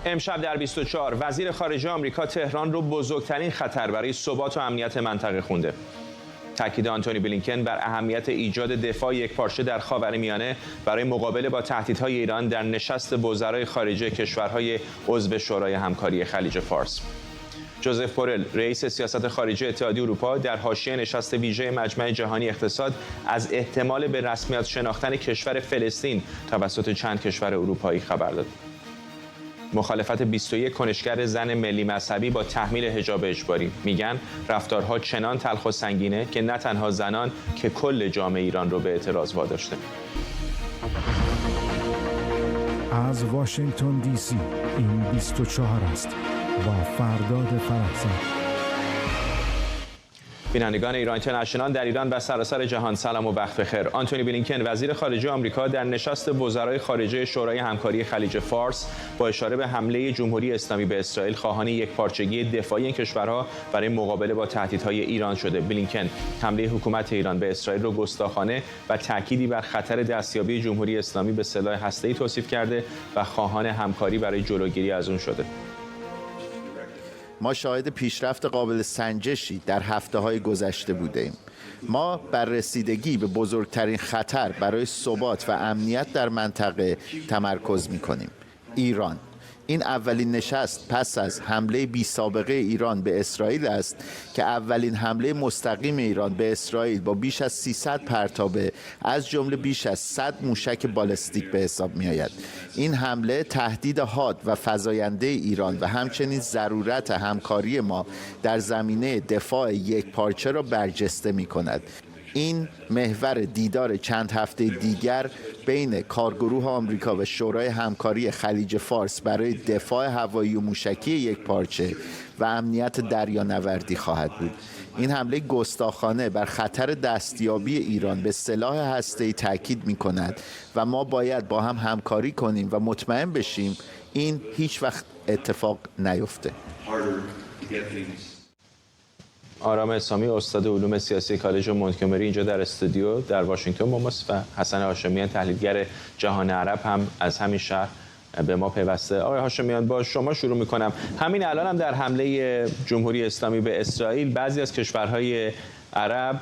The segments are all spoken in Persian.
امشب در 24 وزیر خارجه آمریکا تهران رو بزرگترین خطر برای ثبات و امنیت منطقه خونده. تاکید آنتونی بلینکن بر اهمیت ایجاد دفاع یکپارچه در خاورمیانه برای مقابله با تهدیدهای ایران در نشست وزرای خارجه کشورهای عضو شورای همکاری خلیج فارس. جوزف بورل، رئیس سیاست خارجه اتحادیه اروپا، در حاشیه نشست ویژه مجمع جهانی اقتصاد از احتمال به رسمیت شناختن کشور فلسطین توسط چند کشور اروپایی خبر داد. مخالفت 21 کنشگر زن ملی مذهبی با تحمیل حجاب اجباری. میگن رفتارها چنان تلخ و سنگینه که نه تنها زنان که کل جامعه ایران رو به اعتراض واداشته. از واشنگتن دی سی این 24 است با فرداد فرحزاد. بینندگان ایران اینترنشنال در ایران و سراسر جهان سلام و وقت بخیر. آنتونی بلینکن وزیر خارجه آمریکا در نشست وزرای خارجه شورای همکاری خلیج فارس با اشاره به حمله جمهوری اسلامی به اسرائیل خواهان یکپارچگی دفاعی این کشورها برای مقابله با تهدیدهای ایران شده. بلینکن حمله حکومت ایران به اسرائیل را گستاخانه و تأکیدی بر خطر دستیابی جمهوری اسلامی به سلاح هسته‌ای توصیف کرده و خواهان همکاری برای جلوگیری از اون شده. ما شاهد پیشرفت قابل سنجشی در هفته‌های گذشته بودیم. ما بر رسیدگی به بزرگترین خطر برای ثبات و امنیت در منطقه تمرکز می‌کنیم. ایران. این اولین نشست پس از حمله بی سابقه ایران به اسرائیل است که اولین حمله مستقیم ایران به اسرائیل با بیش از 300 پرتابه از جمله بیش از 100 موشک بالستیک به حساب می آید. این حمله تهدید حاد و فزاینده ایران و همچنین ضرورت همکاری ما در زمینه دفاع یکپارچه را برجسته می کند. این محور دیدار چند هفته دیگر بین کارگروه آمریکا و شورای همکاری خلیج فارس برای دفاع هوایی و موشکی یکپارچه و امنیت دریانوردی خواهد بود. این حمله گستاخانه بر خطر دستیابی ایران به سلاح هسته‌ای تاکید می‌کند و ما باید با هم همکاری کنیم و مطمئن بشیم این هیچ وقت اتفاق نیفته. آرام اسلامی، استاد علوم سیاسی کالج مونتگومری اینجا در استودیو در واشنگتن با ماست و حسن هاشمیان تحلیلگر جهان عرب هم از همین شهر به ما پیوسته. آقای هاشمیان با شما شروع می‌کنم. همین الان هم در حمله جمهوری اسلامی به اسرائیل بعضی از کشورهای عرب،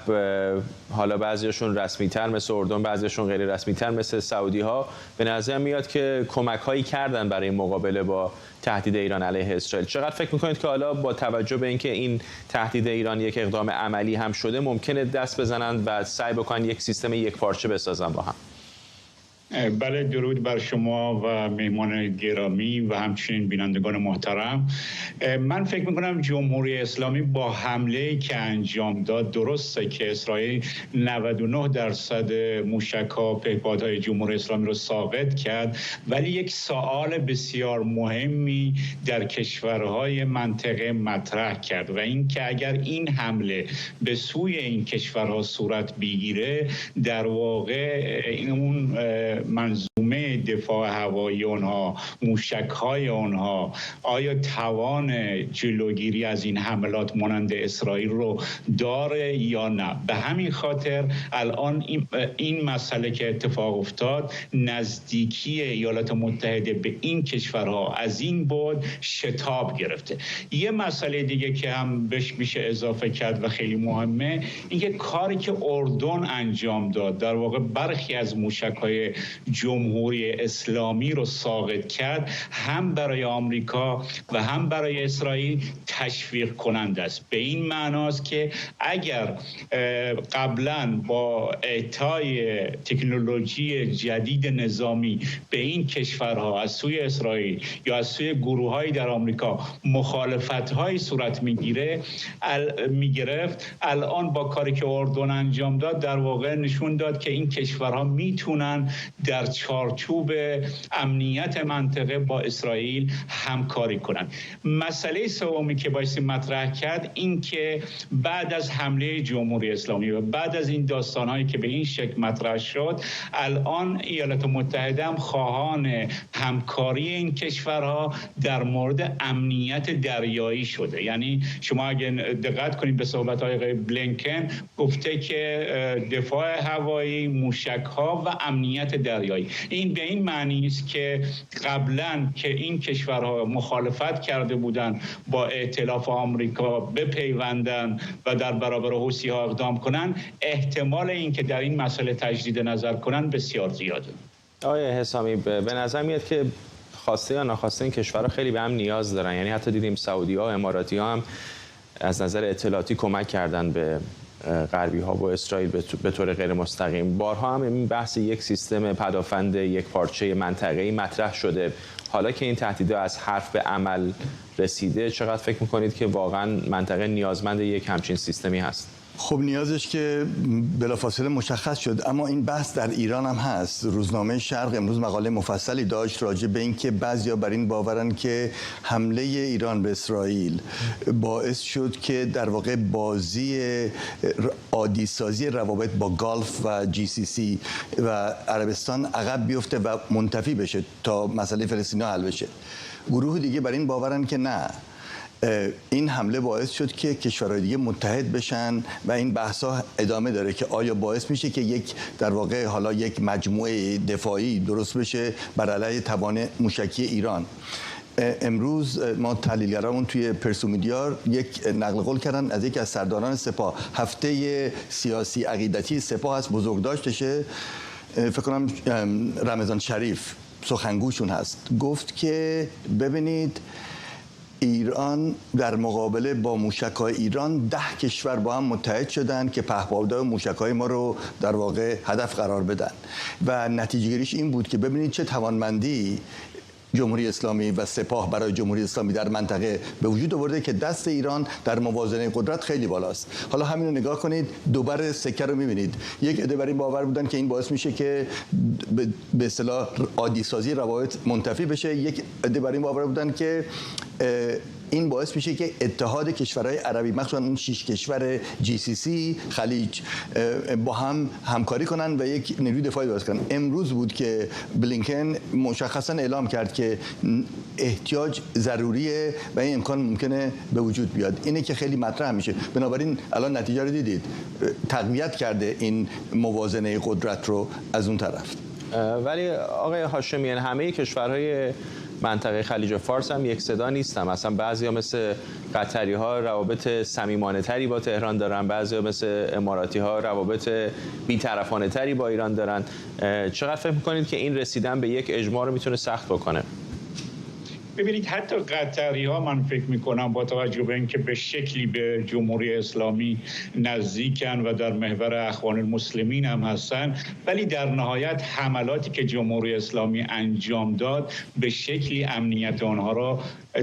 حالا بعضیشون رسمی‌تر مثل اردن، بعضیشون غیر رسمی‌تر مثل سعودی‌ها، به نظر میاد که کمک‌هایی کردن برای مقابله با تهدید ایران علیه اسرائیل. چقدر فکر می‌کنید که حالا با توجه به اینکه این تهدید ایران یک اقدام عملی هم شده ممکنه دست بزنن و سعی بکنن یک سیستم یکپارچه بسازن با هم؟ بله، درود بر شما و مهمان گرامی و همچنین بینندگان محترم. من فکر میکنم جمهوری اسلامی با حمله که انجام داد، درسته که اسرائیل 99% موشک‌ها پهپادهای جمهوری اسلامی رو ساقط کرد، ولی یک سوال بسیار مهمی در کشورهای منطقه مطرح کرد و این که اگر این حمله به سوی این کشورها صورت بگیره، در واقع اون منظومه دفاع هوایی اونها، موشک‌های اونها، آیا توان جلوگیری از این حملات مانند اسرائیل رو داره یا نه؟ به همین خاطر الان این مسئله که اتفاق افتاد، نزدیکی ایالات متحده به این کشورها از این بعد شتاب گرفته. یه مسئله دیگه که هم بهش میشه اضافه کرد و خیلی مهمه، اینکه کاری که اردن انجام داد، در واقع برخی از موشک‌های جمهوری اسلامی رو ساقط کرد، هم برای آمریکا و هم برای اسرائیل تشویق کننده است. به این معناست که اگر قبلا با اعطای تکنولوژی جدید نظامی به این کشورها از سوی اسرائیل یا از سوی گروه‌هایی در آمریکا مخالفت‌هایی صورت میگرفت، الان با کاری که اردن انجام داد، در واقع نشون داد که این کشورها میتونن در چارچوب امنیت منطقه با اسرائیل همکاری کنند. مسئله سومی که بایستی مطرح کرد این که بعد از حمله جمهوری اسلامی و بعد از این داستانهایی که به این شکل مطرح شد، الان ایالات متحده هم خواهان همکاری این کشورها در مورد امنیت دریایی شده. یعنی شما اگه دقت کنید به صحبت‌های آقای بلینکن، گفته که دفاع هوایی، موشک‌ها و امنیت دریایی، این به به این معنی است که قبلا که این کشورها مخالفت کرده بودند با ائتلاف آمریکا بپیوندند و در برابر حوثی‌ها اقدام کنند، احتمال این که در این مسئله تجدید نظر کنند بسیار زیاده. آقای حسامی، به نظر میاد که خواسته یا ناخواسته این کشورها خیلی به هم نیاز دارن. یعنی حتی دیدیم سعودی‌ها و اماراتی‌ها هم از نظر اطلاعاتی کمک کردن به غربی‌ها و اسرائیل به طور غیر مستقیم. بارها هم این بحث یک سیستم پدافند یک پارچه منطقه‌ای مطرح شده. حالا که این تهدیدها از حرف به عمل رسیده، چقدر فکر می‌کنید که واقعاً منطقه نیازمند یک همچین سیستمی هست؟ خب نیازش که بلافاصله مشخص شد، اما این بحث در ایران هم هست. روزنامه شرق امروز مقاله مفصلی داشت راجع به این که بعضیا بر این باورن که حمله ایران به اسرائیل باعث شد که در واقع بازی عادی سازی روابط با گالف و GCC و عربستان عقب بیفته و منتفی بشه تا مسئله فلسطینیا حل بشه. گروه دیگه بر این باورن که نه، این حمله باعث شد که کشورهای دیگه متحد بشن و این بحث‌ها ادامه داره که آیا باعث میشه که در واقع حالا یک مجموعه دفاعی درست بشه بر علیه توان موشکی ایران. امروز ما تحلیلگرامون توی پرسومیدیا یک نقل قول کردن از یکی از سرداران سپاه. هفته سیاسی عقیدتی سپاه هست، بزرگداشتشه، فکر کنم رمضان شریف سخنگوشون هست، گفت که ببینید ایران در مقابله با موشک‌های ایران 10 کشور با هم متحد شدن که پهپادهای موشک‌های ما رو در واقع هدف قرار بدن و نتیجه گیریش این بود که ببینید چه توانمندی جمهوری اسلامی و سپاه برای جمهوری اسلامی در منطقه به وجود آورده که دست ایران در موازنه قدرت خیلی بالاست. حالا همین رو نگاه کنید، دوباره سکه رو می‌بینید. یک عده بر این باور بودن که این باعث میشه که به اصطلاح عادی سازی روابط منتفی بشه، یک عده بر این باور بودن که این باعث میشه که اتحاد کشورهای عربی، مخصوصا اون 6 کشور GCC خلیج، با هم همکاری کنن و یک نیروی دفاعی درست کنن. امروز بود که بلینکن مشخصا اعلام کرد که احتیاج ضروریه و این امکان ممکنه به وجود بیاد. اینه که خیلی مطرح میشه. بنابراین الان نتیجه رو دیدید، تقویت کرده این موازنه قدرت رو از اون طرف. ولی آقای هاشمیان، همه کشورهای منطقه خلیج فارس هم یک صدا نیستن. مثلا بعضیا مثل قطری ها روابط صمیمانه تری با تهران دارن، بعضیا مثل اماراتی ها روابط بی‌طرفانه تری با ایران دارن. چقدر فکر می‌کنید که این رسیدن به یک اجماع رو میتونه سخت بکنه؟ ببینید حتی قطری ها من فکر میکنم با توجه به اینکه به شکلی به جمهوری اسلامی نزدیکن و در محور اخوان المسلمین هم هستن، ولی در نهایت حملاتی که جمهوری اسلامی انجام داد به شکلی امنیت آنها را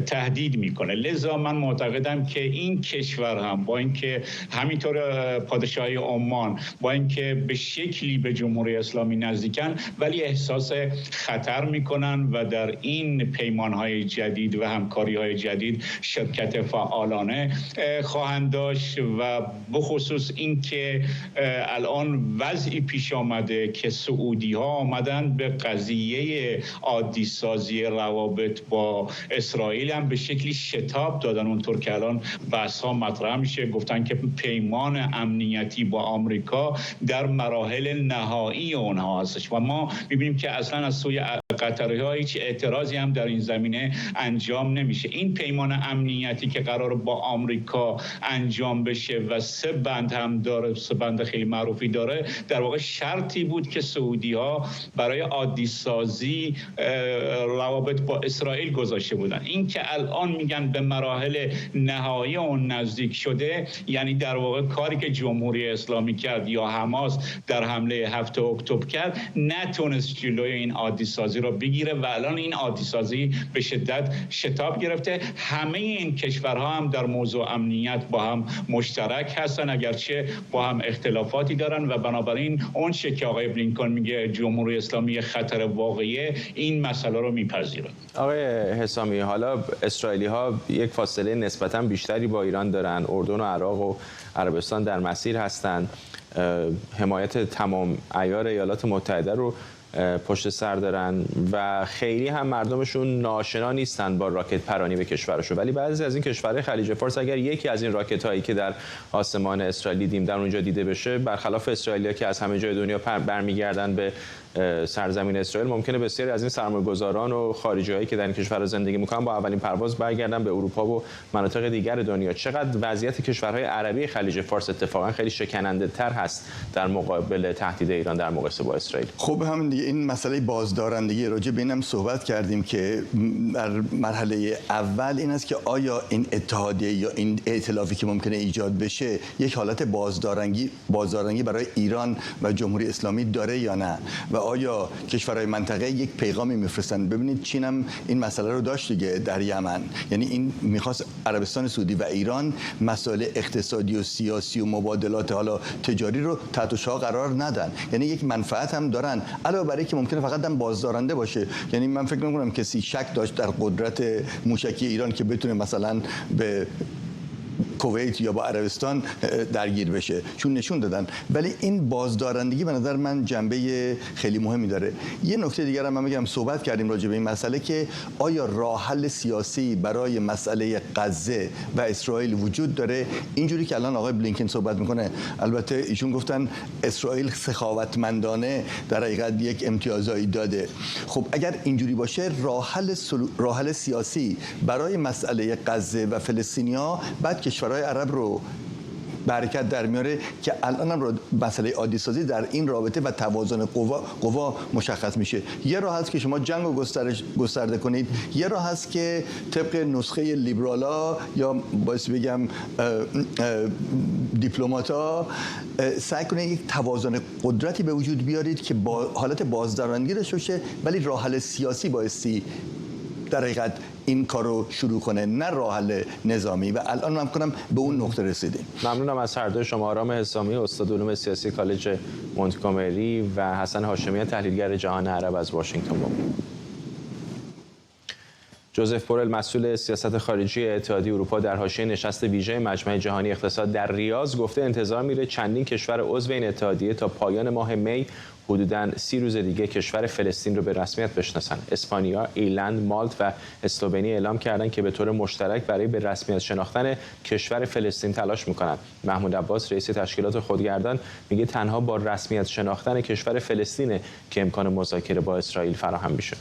تهدید میکنه. لذا من معتقدم که این کشور هم با اینکه همینطور پادشاهی عمان با اینکه به شکلی به جمهوری اسلامی نزدیکن، ولی احساس خطر میکنن و در این پیمانهای جدید و همکاری‌های جدید شرکت فعالانه خواهند داشت و بخصوص اینکه الان وضعی پیش آمده که سعودی‌ها آمدن به قضیه عادی سازی روابط با اسرائیل هم به شکلی شتاب دادن. اونطور که الان بحث‌ها مطرح میشه، گفتن که پیمان امنیتی با آمریکا در مراحل نهایی اونها هستش و ما می‌بینیم که اصلا از سوی قطری‌ها هیچ اعتراضی هم در این زمینه انجام نمیشه. این پیمان امنیتی که قرار با آمریکا انجام بشه و 3 بند هم داره، 3 بند خیلی معروفی داره، در واقع شرطی بود که سعودی‌ها برای عادی سازی روابط با اسرائیل گذاشته بودن. این که الان میگن به مراحل نهایی اون نزدیک شده، یعنی در واقع کاری که جمهوری اسلامی کرد یا حماس در حمله 7 اکتبر کرد نتونست جلوی این عادی سازی رو بگیره و الان این عادی سازی به شدت شتاب گرفته. همه این کشورها هم در موضوع امنیت با هم مشترک هستن، اگرچه با هم اختلافاتی دارن و بنابراین اون چه که آقای بلینکن میگه جمهوری اسلامی خطر واقعیه، این مسئله رو میپذیره. آقای حسامی، حالا اسرائیلی ها یک فاصله نسبتاً بیشتری با ایران دارن، اردن و عراق و عربستان در مسیر هستند، حمایت تمام عیار ایالات متحده رو پشت سر دارن و خیلی هم مردمشون ناآشنا نیستن با راکت پرانی به کشورشون. ولی بعضی از این کشورهای خلیج فارس اگر یکی از این راکت هایی که در آسمان اسرائیلی دیدیم در اونجا دیده بشه، برخلاف اسرائیلیا که از همه جای دنیا برمیگردن به سرزمین اسرائیل، ممکنه بسیاری از این سرمایه‌گذاران و خارجی‌هایی که در این کشور زندگی می‌کنن با اولین پرواز برگردن به اروپا و مناطق دیگر دنیا. چقدر وضعیت کشورهای عربی خلیج فارس اتفاقا خیلی شکننده‌تر هست در مقابل تهدید ایران در مقایسه با اسرائیل؟ خب همین دیگه، این مسئله بازدارندگی راجع به اینم صحبت کردیم که در مرحله اول این است که آیا این اتحادیه یا این ائتلافی که ممکنه ایجاد بشه یک حالت بازدارندگی برای ایران و جمهوری اسلامی داره یا نه، و آیا کشورهای منطقه یک پیغامی میفرستن. ببینید چین هم این مسئله رو داشت دیگه در یمن، یعنی این میخواست عربستان سعودی و ایران مسائل اقتصادی و سیاسی و مبادلات حالا تجاری رو تحت شعاع قرار ندن، یعنی یک منفعت هم دارن، علاوه بر اینکه ممکنه فقط هم بازدارنده باشه. یعنی من فکر نمی‌کنم کسی شک داشت در قدرت موشکی ایران که بتونه مثلا به کویت یا با عربستان درگیر بشه، چون نشون دادن. ولی این بازدارندگی به نظر من جنبه خیلی مهمی داره. یه نکته دیگر هم میگم، صحبت کردیم راجع به این مسئله که آیا راه حل سیاسی برای مسئله غزه و اسرائیل وجود داره. اینجوری که الان آقای بلینکن صحبت میکنه، البته ایشون گفتن اسرائیل سخاوتمندانه در حقیقت یک امتیازایی داده. خب اگر اینجوری باشه، راه حل سیاسی برای مسئله غزه و فلسطینیا بعد کشورهای عرب رو برکت در میاره که الان هم مسئله عادی سازی در این رابطه و توازن قوا مشخص میشه. یه راه هست که شما جنگ رو گسترده کنید، یه راه هست که طبق نسخه لیبرالا یا باید بگم دیپلماتا سعی کنید یک توازن قدرتی به وجود بیارید که با حالت بازدارندگی داشته باشه، ولی راه حل سیاسی بایستی در حقیقت این کار رو شروع کنه، نه راه حل نظامی. و الان من کنم به اون نقطه رسیدیم. ممنونم از هر دو شما، آرام حسامی استاد علوم سیاسی کالج مونتگومری و حسن هاشمیان تحلیلگر جهان عرب از واشنگتن. جوزف بورل مسئول سیاست خارجی اتحادیه اروپا در حاشیه نشست ویژه مجمع جهانی اقتصاد در ریاض گفته انتظار میره چندین کشور عضو این اتحادیه تا پایان ماه می حدوداً 30 روز دیگه کشور فلسطین رو به رسمیت بشناسن. اسپانیا، ایرلند، مالت و اسلوونی اعلام کردن که به طور مشترک برای به رسمیت شناختن کشور فلسطین تلاش میکنن. محمود عباس رئیس تشکیلات خودگردان میگه تنها با رسمیت شناختن کشور فلسطینه که امکان مذاکره با اسرائیل فراهم میشه.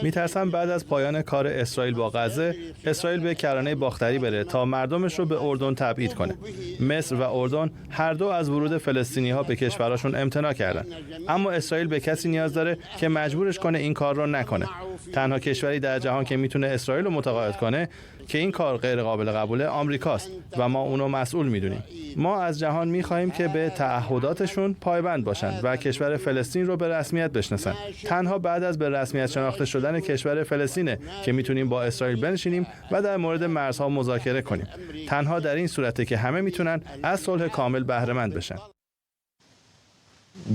میترسم بعد از پایان کار اسرائیل با غزه، اسرائیل به کرانه باختری بره تا مردمش رو به اردن تبعید کنه. مصر و اردن هر دو از ورود فلسطینی‌ها به کشورشون امتناع کردن، اما اسرائیل به کسی نیاز داره که مجبورش کنه این کار رو نکنه. تنها کشوری در جهان که میتونه اسرائیل رو متقاعد کنه که این کار غیر قابل قبوله آمریکاست و ما اونو مسئول میدونیم. ما از جهان میخواهیم که به تعهداتشون پایبند باشن و کشور فلسطین رو به رسمیت بشناسن. تنها بعد از به رسمیت شناخته شدن کشور فلسطینه که میتونیم با اسرائیل بنشینیم و در مورد مرزها مذاکره کنیم. تنها در این صورته که همه میتونن از صلح کامل بهره مند بشن.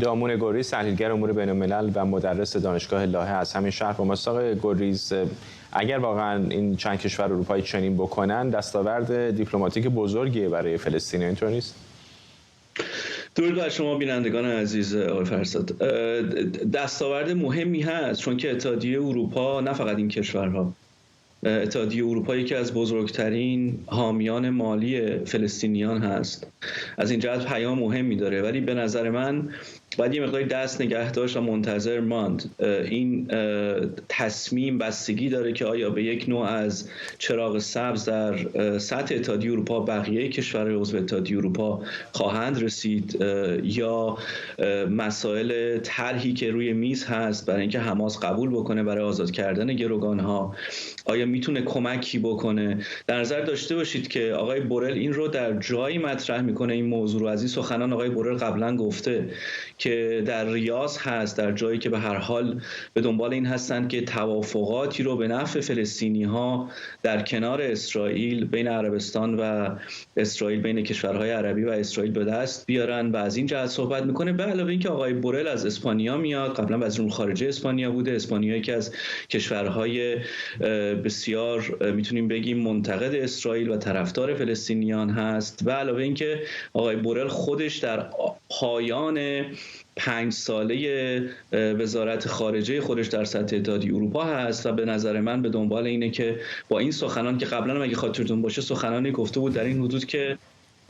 دامون گریز تحلیلگر امور بین‌الملل و مدرس دانشگاه لاهه از همین شهر با ماست. آقای گریز، اگر واقعا این چند کشور اروپایی چنین بکنن دستاورد دیپلماتیک بزرگیه برای فلسطین، اینطور نیست؟ درود بر شما بینندگان عزیز آقای فرزاد. دستاورد مهمی هست، چون که اتحادیه اروپا نه فقط این کشورها، اتحادیه اروپا یکی از بزرگترین حامیان مالی فلسطینیان هست. از این جهت پیام مهمی داره، ولی به نظر من باید یه مقداری دست نگه داشت و منتظر ماند. این تصمیم بستگی داره که آیا به یک نوع از چراغ سبز در سطح اتحادیه اروپا بقیه کشورهای عضو اتحادیه اروپا خواهند رسید، یا مسائل طرحی که روی میز هست برای اینکه حماس قبول بکنه برای آزاد کردن گروگانها آیا میتونه کمکی بکنه. در نظر داشته باشید که آقای بورل این رو در جایی مطرح میکنه، این موضوع رو. از این سخنان آقای بورل قبلا گفته که در ریاض هست، در جایی که به هر حال به دنبال این هستند که توافقاتی رو به نفع فلسطینی ها در کنار اسرائیل، بین عربستان و اسرائیل، بین کشورهای عربی و اسرائیل به دست بیارن و از این جهت صحبت میکنه. به علاوه اینکه آقای بورل از اسپانیا میاد، قبلا وزیر امور خارجه اسپانیا بوده. اسپانیا یکی از کشورهای بسیار میتونیم بگیم منتقد اسرائیل و طرفدار فلسطینیان هست. و علاوه اینکه آقای بورل خودش در پایان 5 ساله وزارت خارجه خودش در سطح اتحادیه اروپا هست و به نظر من به دنبال اینه که با این سخنان که قبلا هم اگه خاطرتون باشه سخنانی گفته بود در این حدود که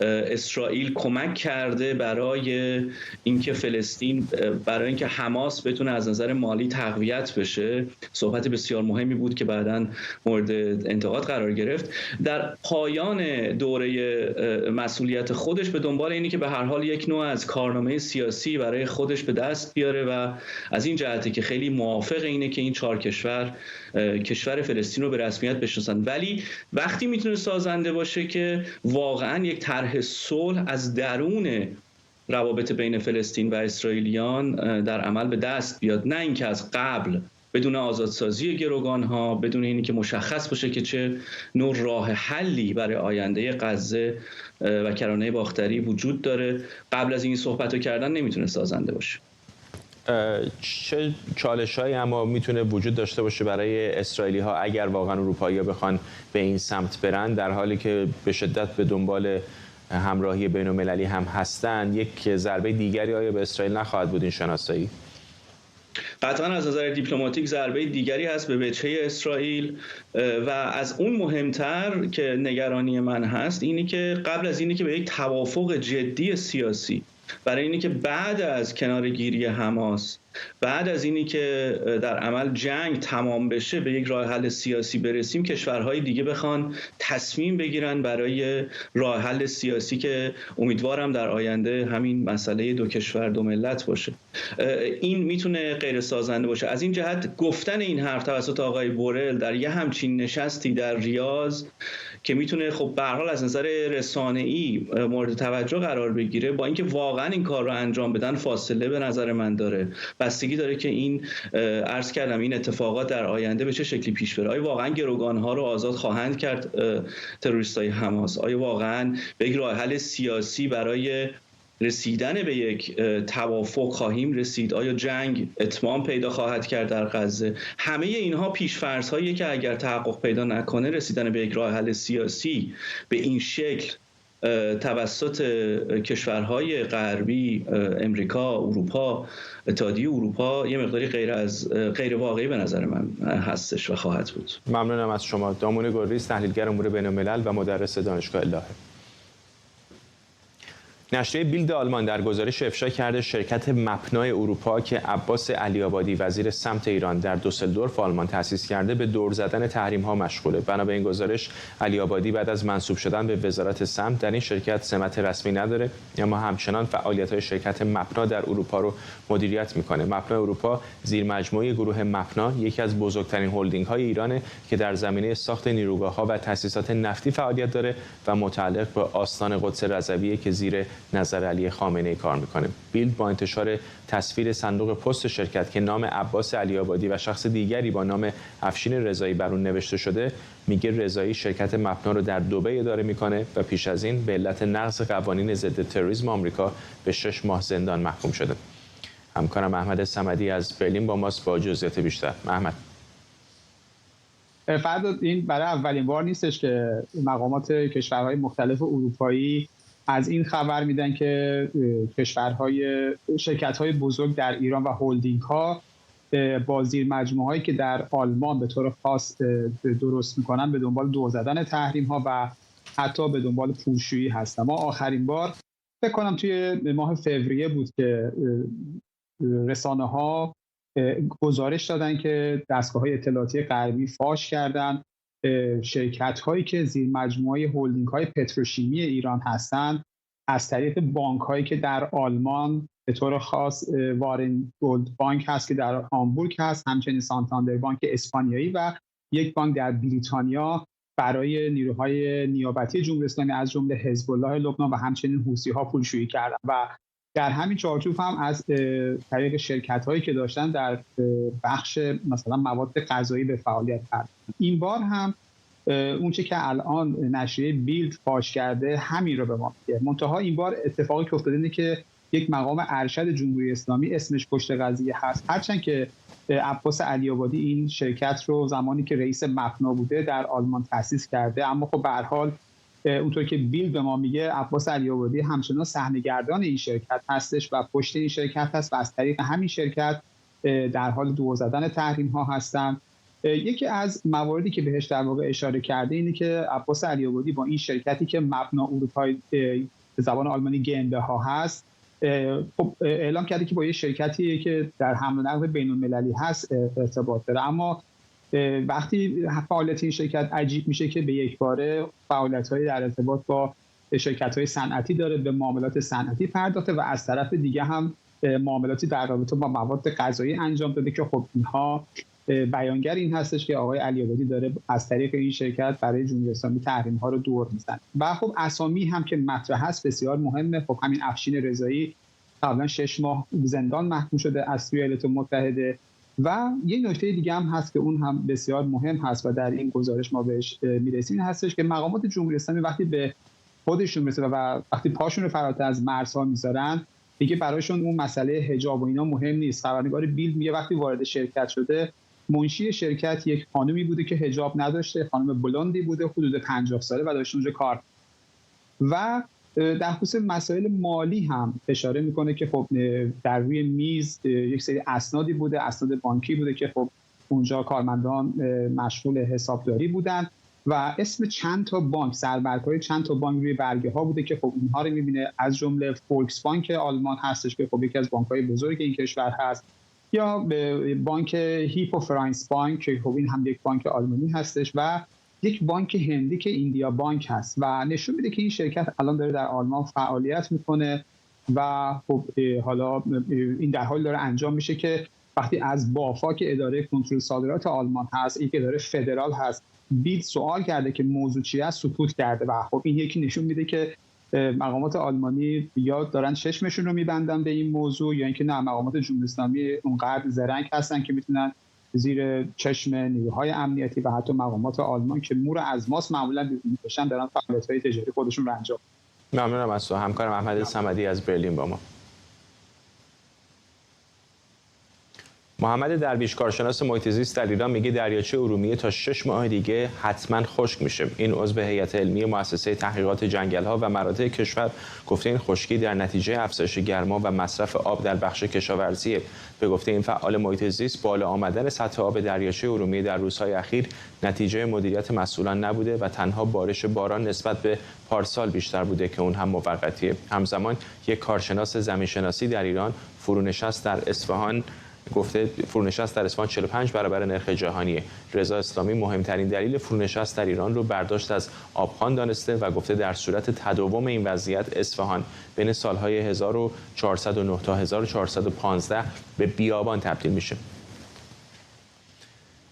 اسرائیل کمک کرده برای اینکه فلسطین، برای اینکه حماس بتونه از نظر مالی تقویت بشه، صحبت بسیار مهمی بود که بعداً مورد انتقاد قرار گرفت. در پایان دوره مسئولیت خودش به دنبال اینی که به هر حال یک نوع از کارنامه سیاسی برای خودش به دست بیاره و از این جهته که خیلی موافق اینه که این 4 کشور فلسطین رو به رسمیت بشناسن، ولی وقتی میتونه سازنده باشه که واقعا یک طرح صلح از درون روابط بین فلسطین و اسرائیلیان در عمل به دست بیاد، نه اینکه از قبل بدون آزادسازی گروگان‌ها، بدون اینی که مشخص باشه که چه نوع راه حلی برای آینده غزه و کرانه باختری وجود داره، قبل از این صحبتو کردن نمیتونه سازنده باشه. چه چالش‌هایی اما میتونه وجود داشته باشه برای اسرائیلی‌ها اگر واقعا اروپایی‌ها بخوان به این سمت برن، در حالی که به شدت به دنبال همراهی بین‌المللی هم هستن؟ یک ضربه دیگری آیا به اسرائیل نخواهد بود این شناسایی؟ قطعا از نظر دیپلماتیک ضربه دیگری هست به وجهه اسرائیل و از اون مهمتر که نگرانی من هست اینی که قبل از اینی که به یک توافق جدی سیاسی برای اینی که بعد از کنارگیری حماس، بعد از اینی که در عمل جنگ تمام بشه، به یک راه حل سیاسی برسیم، کشورهای دیگه بخوان تصمیم بگیرن برای راه حل سیاسی که امیدوارم در آینده همین مسئله 2 کشور 2 ملت باشه. این میتونه غیر سازنده باشه. از این جهت گفتن این حرف توسط آقای بورل در یه همچین نشستی در ریاض که میتونه خب به هر حال از نظر رسانه‌ای مورد توجه قرار بگیره، با اینکه واقعا این کار رو انجام بدن فاصله به نظر من داره. بستگی داره که این عرض کردم این اتفاقات در آینده به چه شکلی پیش بره. آیا واقعا گروگان‌ها رو آزاد خواهند کرد تروریستای حماس؟ آیا واقعا به یک راه حل سیاسی برای رسیدن به یک توافق خواهیم رسید؟ آیا جنگ اتمام پیدا خواهد کرد در غزه؟ همه اینها پیش‌فرض‌هایی که اگر تحقق پیدا نکنه رسیدن به یک راه حل سیاسی به این شکل توسط کشورهای غربی، امریکا، اروپا، اتحادیه اروپا، یه مقداری غیر واقعی به نظر من هستش و خواهد بود. ممنونم از شما. دامون گلریز، تحلیلگر امور بین‌الملل و مدرس دانشگاه الهه. نشریه بیلد آلمان در گزارش افشا کرده شرکت مپنای اروپا که عباس علی‌آبادی وزیر سمت ایران در دوسلدورف آلمان تأسیس کرده به دور زدن تحریم‌ها مشغوله. بنا به این گزارش علی‌آبادی بعد از منصوب شدن به وزارت سمت در این شرکت سمت رسمی نداره، اما همچنان فعالیت‌های شرکت مپنا در اروپا رو مدیریت می‌کنه. مپنا اروپا زیر مجموعه گروه مپنا یکی از بزرگترین هلدینگ‌های ایرانه که در زمینه ساخت نیروگاه‌ها و تأسیسات نفتی فعالیت داره و متعلق به آستان قدس رضویه که زیر نظر علی خامنه‌ای کار میکنه. بیلد با انتشار تصویر صندوق پست شرکت که نام عباس علی‌آبادی و شخص دیگری با نام افشین رضایی بر اون نوشته شده، میگه رضایی شرکت مپنا رو در دبی اداره میکنه و پیش از این به علت نقض قوانین ضد تروریسم آمریکا به 6 ماه زندان محکوم شده. همکارم احمد صمدی از برلین با ماست با جزئیات بیشتر. احمد. فردا این برای اولین بار نیستش که مقامات کشورهای مختلف اروپایی از این خبر میدن که شرکت‌های بزرگ در ایران و هلدینگ‌ها با زیر مجموعه‌هایی که در آلمان به طور خاص درست میکنن به دنبال دور زدن تحریم‌ها و حتی به دنبال پولشویی هستن. ما آخرین بار فکر کنم توی ماه فوریه بود که رسانه‌ها گزارش دادن که دستگاه‌های اطلاعاتی غربی فاش کردن شرکت‌هایی که زیر مجموعه هلدینگ‌های پتروشیمی ایران هستند از طریق بانک‌هایی که در آلمان به طور خاص وارن گولد بانک هست که در هامبورگ هست، همچنین سانتاندر بانک اسپانیایی و یک بانک در بریتانیا برای نیروهای نیابتی جمهوری اسلامی از جمله حزب الله لبنان و همچنین حوثی‌ها پولشویی کردن و در همین چارچوب هم از طریق شرکت‌هایی که داشتن در بخش مثلا مواد غذایی به فعالیت پرداختن. این بار هم اونچه که الان نشریه بیلد فاش کرده همین رو به ما میگه. منتها این بار اتفاقی که افتاده اینه که یک مقام ارشد جمهوری اسلامی اسمش پشت قضیه هست، هرچند که عباس علی‌آبادی این شرکت رو زمانی که رئیس مپنا بوده در آلمان تأسیس کرده، اما خب به هر حال اونطور که بیلد به ما میگه عباس علی‌آبادی همچنان صحنه‌گردان این شرکت هستش و پشت این شرکت هست و از طریق همین شرکت در حال دور زدن تحریم ها هستن یکی از مواردی که بهش در واقع اشاره کرده اینه که عباس علی‌آبادی با این شرکتی که مبنا اروپای به زبان آلمانی GmbH هست خب اعلام کرده که با یه شرکتی که در حمل و نقل بین‌المللی هست ارتباط داره، اما وقتی فعالیت این شرکت عجیب میشه که به یک باره فعالیت‌های در ارتباط با شرکت‌های صنعتی داره، به معاملات صنعتی پرداخته و از طرف دیگه هم معاملاتی در رابطه با مواد غذایی انجام داده که خب اینها بیانگر این هستش که آقای علی‌آبادی داره از طریق این شرکت برای جمهوری اسلامی تحریم‌ها رو دور میزنه. و خب اسامی هم که مطرح هست بسیار مهمه. خب همین افشین رضایی قبلا 6 ماه زندان محکوم شده از سوی ایالات متحده. و یه نکته دیگه هم هست که اون هم بسیار مهم هست و در این گزارش ما بهش میرسیم هستش که مقامات جمهوری اسلامی وقتی به خودشون مثلا و وقتی پاشون رو فراتر از مرزها میذارن دیگه برایشون اون مسئله حجاب و اینا مهم نیست. خبرنگار بیلد میگه وقتی وارد شرکت شده منشی شرکت یک خانمی بوده که حجاب نداشته، خانم بلوندی بوده حدود 50 ساله و داشته اونجا کار. و در خصوص مسائل مالی هم اشاره میکنه که خب در روی میز یک سری اسنادی بوده، اسناد بانکی بوده که خب اونجا کارمندان مشغول حسابداری بودن و اسم چند تا بانک، سربرگ‌های چند تا بانک روی برگه ها بوده که خب اینها رو میبینه، از جمله فولکس بانک آلمان هستش که خب یکی از بانک‌های بزرگ این کشور هست، یا بانک هیپو فرانس بانک که خب این هم یک بانک آلمانی هستش و یک بانک هندی که ایندیا بانک هست و نشون میده که این شرکت الان داره در آلمان فعالیت میکنه و خب حالا این در حال داره انجام میشه که وقتی از بافا که اداره کنترل صادرات آلمان هست، این اداره فدرال هست، بیلد سوال کرده که موضوع چیه، سکوت کرده و خب این یکی نشون میده که مقامات آلمانی یا دارن چشمشون رو میبندن به این موضوع یا اینکه نه مقامات جمهوری اسلامی اونقدر زرنگ هستن که میتونن زیر چشم نیروهای امنیتی و حتی مقامات آلمان که مور از ماست معمولا میشن دارن فعالیت‌های تجاری خودشون رو انجام. ممنونم از تو همکارم احمد صمدی از برلین با ما. محمد درویش کارشناس محیط زیست در ایران میگه دریاچه ارومیه تا 6 ماه دیگه حتما خشک میشه. این عضو هیئت علمی مؤسسه تحقیقات جنگل‌ها و مراتع کشور گفته این خشکی در نتیجه افزایش گرما و مصرف آب در بخش کشاورزی. به گفته این فعال محیط زیست بالا آمدن سطح آب دریاچه ارومیه در روزهای اخیر نتیجه مدیریت مسئولان نبوده و تنها بارش باران نسبت به پارسال بیشتر بوده که اون هم موقتیه. همزمان یک کارشناس زمین‌شناسی در ایران فرونشست در اصفهان گفته فرونشست در اصفهان 45 برابر نرخ جهانیه. رضا اسلامی مهمترین دلیل فرونشست در ایران رو برداشت از آبخوان دانسته و گفته در صورت تداوم این وضعیت اصفهان بین سالهای 1409 تا 1415 به بیابان تبدیل میشه.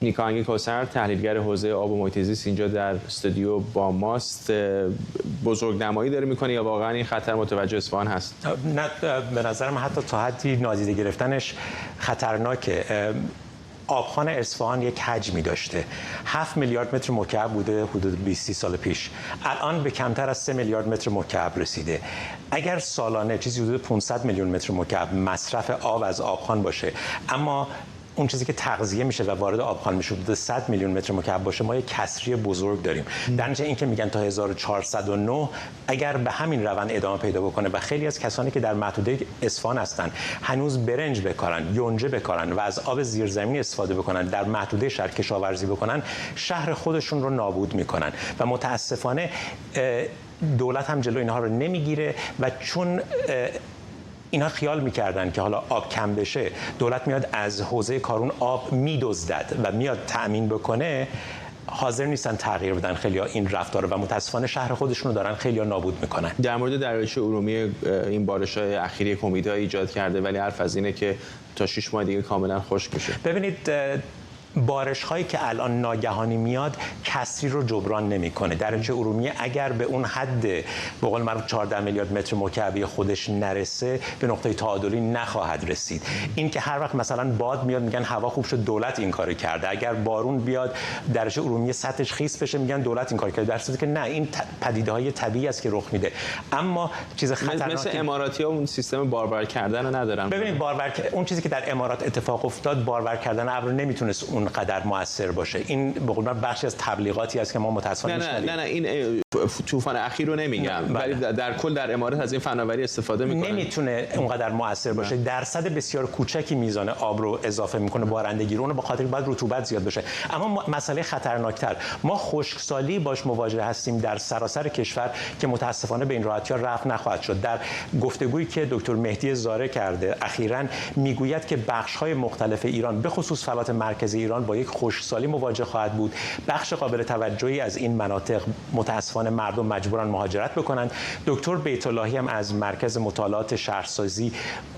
نیکاهنگ کوثر تحلیلگر حوزه آب و محیط زیست اینجا در استودیو با ماست. بزرگنمایی داره میکنه یا واقعا این خطر متوجه اصفهان هست؟ نه، به نظر من حتی تا حدی نادیده گرفتنش خطرناکه. آبخوان اصفهان یک حجمی داشته، 7 میلیارد متر مکعب بوده حدود 20 سال پیش، الان به کمتر از 3 میلیارد متر مکعب رسیده. اگر سالانه چیزی حدود 500 میلیون متر مکعب مصرف آب از آبخوان باشه، اما اون چیزی که تغذیه میشه و وارد آبخوان میشه حدود 100 میلیون متر مکعب باشه، ما یک کسری بزرگ داریم. در نتیجه این که میگن تا 1409 اگر به همین روند ادامه پیدا بکنه و خیلی از کسانی که در محدوده اصفهان هستن هنوز برنج بکارن، یونجه بکارن و از آب زیرزمینی استفاده بکنن، در محدوده شهر کشاورزی بکنن، شهر خودشون رو نابود میکنن و متاسفانه دولت هم جلو اینها رو نمیگیره و چون اینا خیال میکردن که حالا آب کم بشه دولت میاد از حوزه کارون آب میدزدد و میاد تأمین بکنه، حاضر نیستن تغییر بدن خیلی‌ها این رفتار و متاسفانه شهر خودشون رو دارن خیلی‌ها نابود میکنن. در مورد دریاچه ارومیه این بارش‌های اخیری امیدهای ایجاد کرده ولی حرف از اینه که تا 6 ماه دیگه کاملا خشک میشه. ببینید بارش هایی که الان ناگهانی میاد کسری رو جبران نمیکنه. دریاچه ارومیه اگر به اون حد به قول معروف 14 میلیارد متر مکعبی خودش نرسه به نقطه تعادلی نخواهد رسید. این که هر وقت مثلا باد میاد میگن هوا خوب شد دولت این کارو کرده، اگر بارون بیاد دریاچه ارومیه سطحش خیس بشه میگن دولت این کار کرده، در صورتی که نه، این پدیده‌های طبیعی است که رخ میده. اما چیز خطرناکی مثل اماراتی‌ها اون سیستم بارور کردن رو ندارن. ببینید اون چیزی که در امارات اتفاق افتاد، بارور کردن ابر نمیتونست اون قدر موثر باشه. این به قول من بخشی از تبلیغاتی است که ما متأسفانه نه این طوفان اخیر رو نمیگم، ولی در کل در امارات از این فناوری استفاده میکنن. نمیتونه اونقدر موثر باشه. درصد بسیار کوچکی میزان آب رو اضافه میکنه بارندگی رو، به خاطر باید رطوبت زیاد بشه. اما مسئله خطرناکتر، ما خشکسالی باش مواجه هستیم در سراسر کشور که متاسفانه به این راحتی ها رفع نخواهد شد. در گفتگویی که دکتر مهدی زاره کرده اخیراً میگوید که بخش‌های مختلف ایران به خصوص فلات مرکزی ایران با یک خشکسالی مواجه خواهد بود. بخش قابل توجهی از این مناطق متاسفانه مردم مجبورن مهاجرت بکنن. دکتر بیت‌اللهی هم از مرکز مطالعات شهرسازی